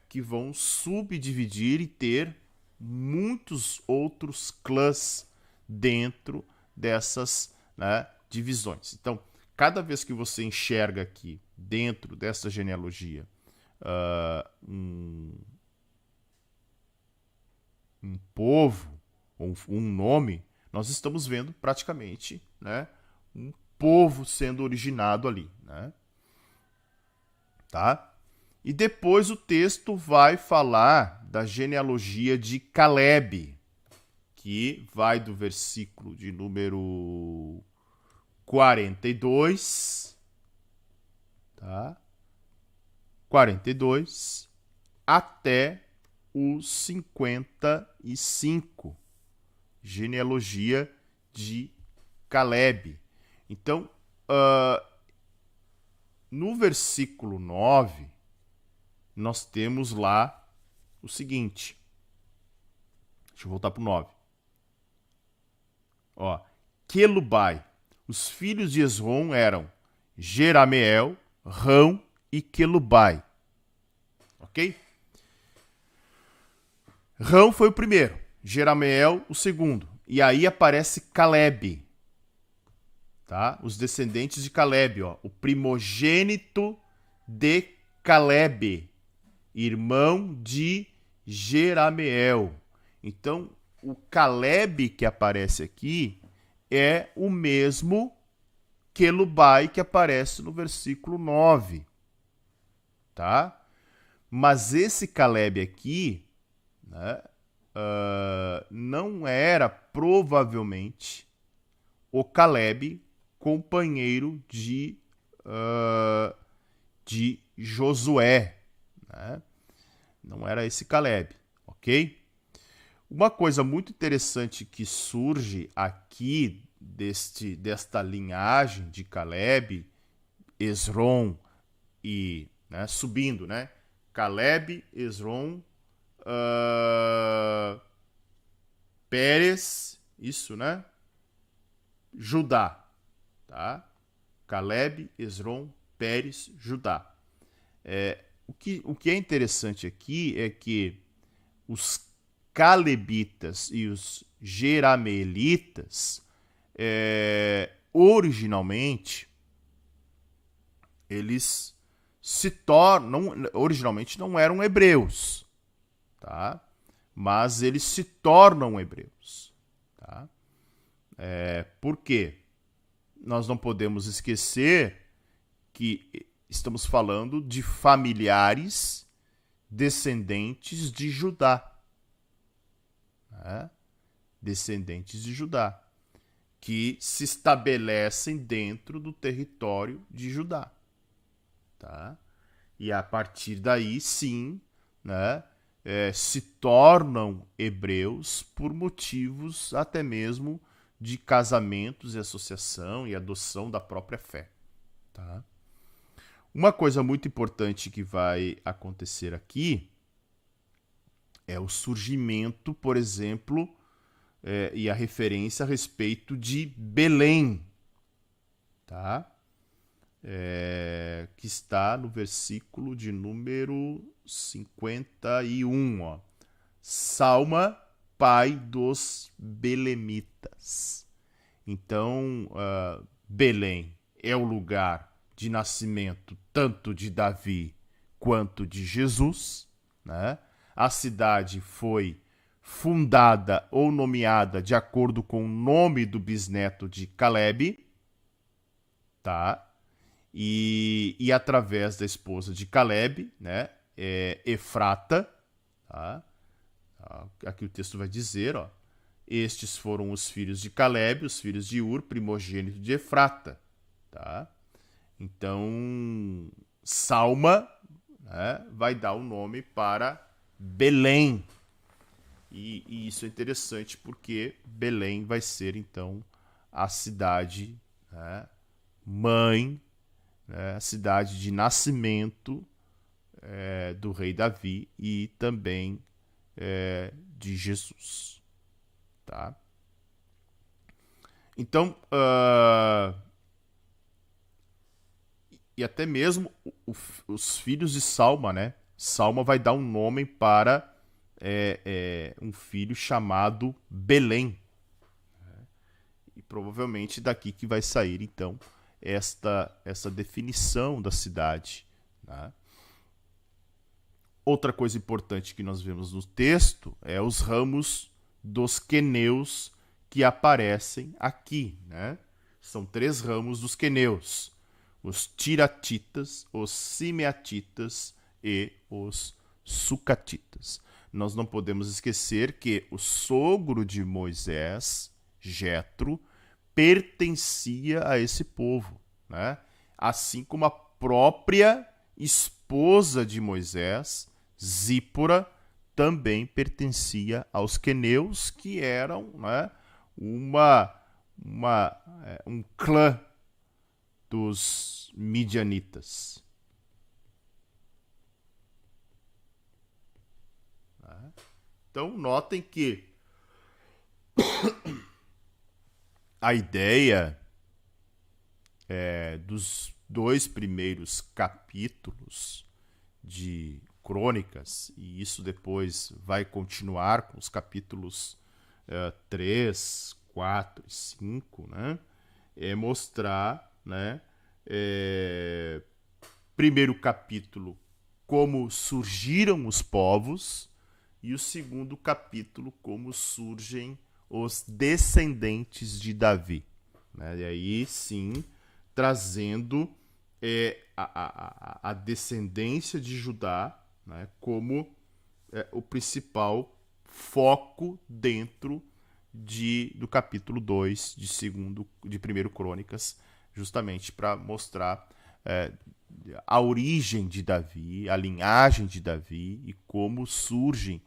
que vão subdividir e ter muitos outros clãs dentro dessas, né, divisões. Então, cada vez que você enxerga aqui, dentro dessa genealogia, um povo, um nome, nós estamos vendo praticamente, né, um povo sendo originado ali. Né? Tá? E depois o texto vai falar da genealogia de Calebe, que vai do versículo de número 42, tá? 42 até os 55. Genealogia de Calebe. Então, no versículo 9, nós temos lá o seguinte. Deixa eu voltar para o 9. Ó, Quelubai. Os filhos de Esrom eram Jerameel, Rão e Quelubai. Ok? Rão foi o primeiro, Jerameel o segundo. E aí aparece Calebe. Tá? Os descendentes de Calebe, ó, o primogênito de Calebe, irmão de Jerameel. Então, o Calebe que aparece aqui é o mesmo Quelubai que aparece no versículo 9. Tá? Mas esse Calebe aqui, né, não era provavelmente o Calebe companheiro de Josué. Né? Não era esse Calebe, ok? Uma coisa muito interessante que surge aqui desta linhagem de Calebe, Esrom e, né, subindo, né? Calebe, Esrom, Pérez, isso, né? Judá, tá? Calebe, Esrom, Pérez, Judá. O que é interessante aqui é que os calebitas e os jerameelitas, originalmente, eles se tornam, originalmente não eram hebreus, tá? Mas eles se tornam hebreus, tá? Por quê? Nós não podemos esquecer que estamos falando de familiares descendentes de Judá. Né? Descendentes de Judá, que se estabelecem dentro do território de Judá. Tá? E a partir daí, sim, né, se tornam hebreus por motivos até mesmo de casamentos e associação e adoção da própria fé. Tá? Uma coisa muito importante que vai acontecer aqui é o surgimento, por exemplo, e a referência a respeito de Belém, tá? Que está no versículo de número 51. Ó. Salma, pai dos belemitas. Então, Belém é o lugar de nascimento tanto de Davi quanto de Jesus, né? A cidade foi fundada ou nomeada de acordo com o nome do bisneto de Calebe, tá? E através da esposa de Calebe, né? Efrata, tá? Aqui o texto vai dizer, ó, estes foram os filhos de Calebe, os filhos de Ur, primogênito de Efrata, tá? Então, Salma, né, vai dar o nome para Belém. E isso é interessante porque Belém vai ser, então, a cidade, né, mãe, né, a cidade de nascimento do rei Davi e também de Jesus. Tá? Então, e até mesmo os filhos de Salma, né? Salma vai dar um nome para um filho chamado Belém. E provavelmente daqui que vai sair, então, essa definição da cidade. Né? Outra coisa importante que nós vemos no texto é os ramos dos queneus que aparecem aqui. Né? São 3 ramos dos queneus. Os tiratitas, os simeatitas e os sucatitas. Nós não podemos esquecer que o sogro de Moisés, Jetro, pertencia a esse povo, né? Assim como a própria esposa de Moisés, Zípora, também pertencia aos queneus, que eram, né, um clã dos midianitas. Então, notem que a ideia dos 2 primeiros capítulos de Crônicas, e isso depois vai continuar com os capítulos 3, 4 e 5, né? É mostrar, né, primeiro capítulo, como surgiram os povos, e o segundo capítulo, como surgem os descendentes de Davi. Né? E aí, sim, trazendo a descendência de Judá, né, como o principal foco dentro do capítulo 2 de 1 Crônicas, justamente para mostrar a origem de Davi, a linhagem de Davi e como surgem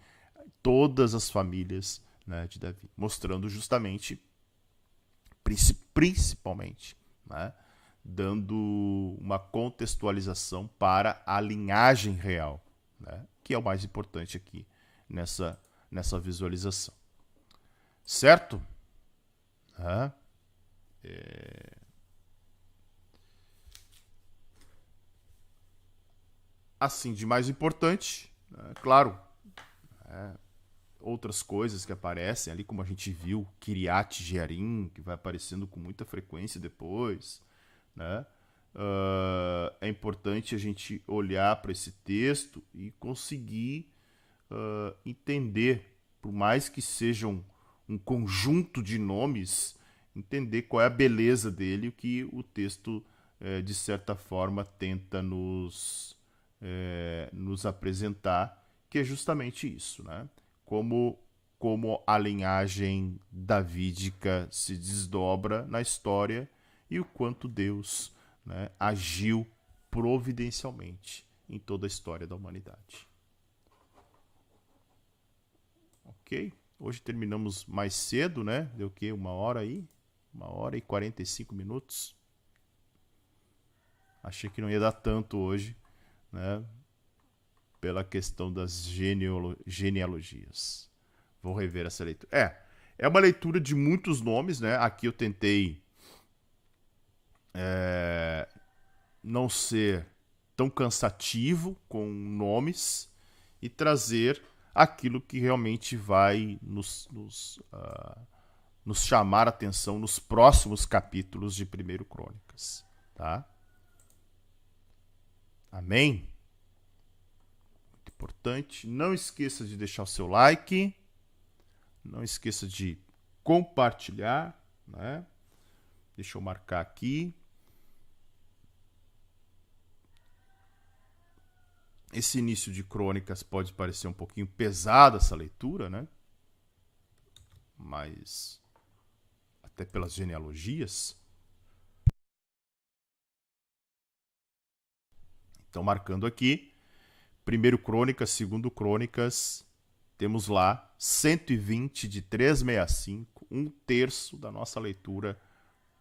todas as famílias, né, de Davi, mostrando justamente, principalmente, né, dando uma contextualização para a linhagem real, né, que é o mais importante aqui nessa visualização. Certo? Assim, de mais importante, né, claro, outras coisas que aparecem ali, como a gente viu, Kiriat Jearim, que vai aparecendo com muita frequência depois, né? É importante a gente olhar para esse texto e conseguir entender, por mais que sejam um conjunto de nomes, entender qual é a beleza dele, o que o texto, de certa forma, tenta nos apresentar, que é justamente isso, né? Como a linhagem davídica se desdobra na história e o quanto Deus, né, agiu providencialmente em toda a história da humanidade. Ok? Hoje terminamos mais cedo, né? Deu o quê? 1 hora aí? 1 hora e 45 minutos. Achei que não ia dar tanto hoje, né? Pela questão das genealogias. Vou rever essa leitura. É uma leitura de muitos nomes, né? Aqui eu tentei não ser tão cansativo com nomes e trazer aquilo que realmente vai nos chamar a atenção nos próximos capítulos de 1 Crônicas. Tá? Amém? Muito importante. Não esqueça de deixar o seu like. Não esqueça de compartilhar, né? Deixa eu marcar aqui. Esse início de Crônicas pode parecer um pouquinho pesada essa leitura, né? Mas até pelas genealogias. Então, marcando aqui, 1 Crônicas, 2 Crônicas, temos lá 120 de 365, 1/3 da nossa leitura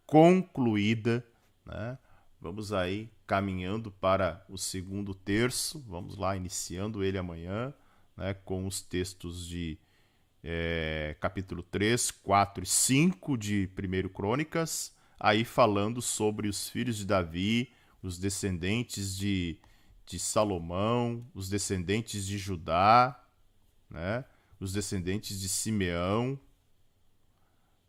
concluída, né? Vamos aí caminhando para o segundo terço, vamos lá, iniciando ele amanhã, né, com os textos de capítulo 3, 4 e 5 de 1 Crônicas, aí falando sobre os filhos de Davi, os descendentes de Salomão, os descendentes de Judá, né, os descendentes de Simeão,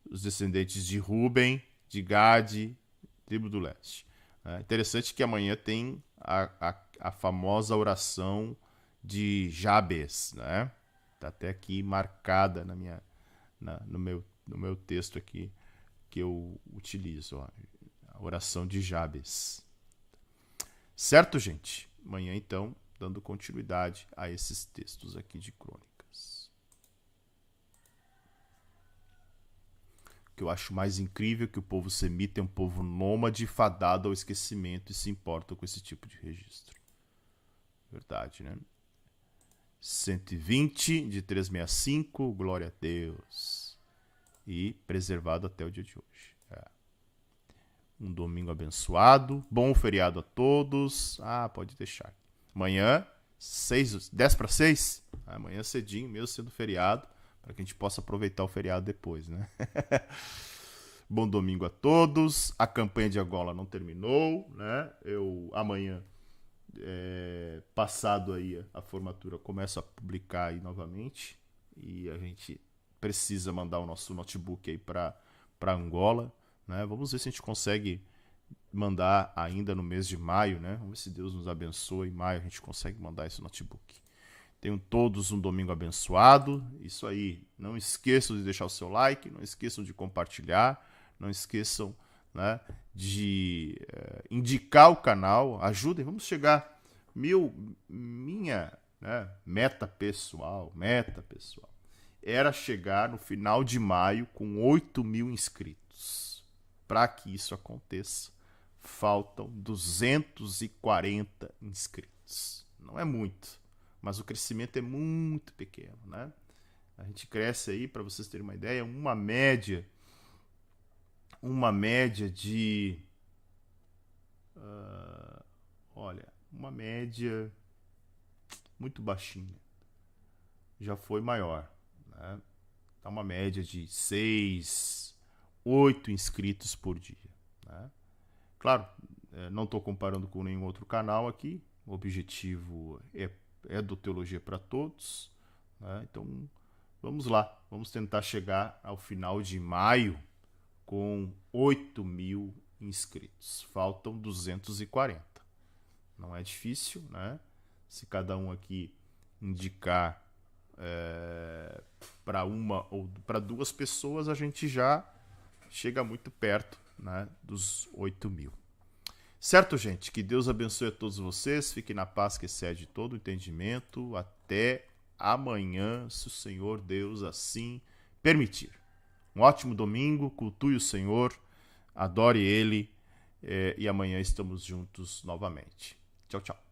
os descendentes de Ruben, de Gade, tribo do leste. É interessante que amanhã tem a famosa oração de Jabes, né? Tá até aqui marcada no meu texto aqui que eu utilizo, ó, a oração de Jabes. Certo, gente? Amanhã, então, dando continuidade a esses textos aqui de Crônicas. O que eu acho mais incrível é que o povo semita é um povo nômade, fadado ao esquecimento e se importa com esse tipo de registro. Verdade, né? 120 de 365, glória a Deus. E preservado até o dia de hoje. Um domingo abençoado, bom feriado a todos. Pode deixar. Amanhã, 10 para 6, amanhã cedinho, mesmo sendo feriado, para que a gente possa aproveitar o feriado depois, né? Bom domingo a todos. A campanha de Angola não terminou, né? Amanhã, passado aí a formatura, começo a publicar aí novamente. E a gente precisa mandar o nosso notebook aí para Angola, né? Vamos ver se a gente consegue mandar ainda no mês de maio, né? Vamos ver se Deus nos abençoa. Em maio a gente consegue mandar esse notebook. Tenham todos um domingo abençoado. Isso aí. Não esqueçam de deixar o seu like, não esqueçam de compartilhar, não esqueçam, né, de indicar o canal. Ajudem, vamos chegar minha, né, meta pessoal era chegar no final de maio com 8.000 inscritos. Para que isso aconteça, faltam 240 inscritos. Não é muito, mas o crescimento é muito pequeno, né? A gente cresce aí, para vocês terem uma ideia, uma média de... uma média muito baixinha. Já foi maior, né? Tá uma média de 6, 8 inscritos por dia, né? Claro, não estou comparando com nenhum outro canal aqui. O objetivo é do Teologia para Todos, né? Então, vamos lá. Vamos tentar chegar ao final de maio com 8.000 inscritos. Faltam 240. Não é difícil, né? Se cada um aqui indicar para uma ou para duas pessoas, a gente já chega muito perto, né, dos 8.000. Certo, gente? Que Deus abençoe a todos vocês. Fiquem na paz que excede todo o entendimento. Até amanhã, se o Senhor Deus assim permitir. Um ótimo domingo. Cultue o Senhor. Adore Ele. E amanhã estamos juntos novamente. Tchau, tchau.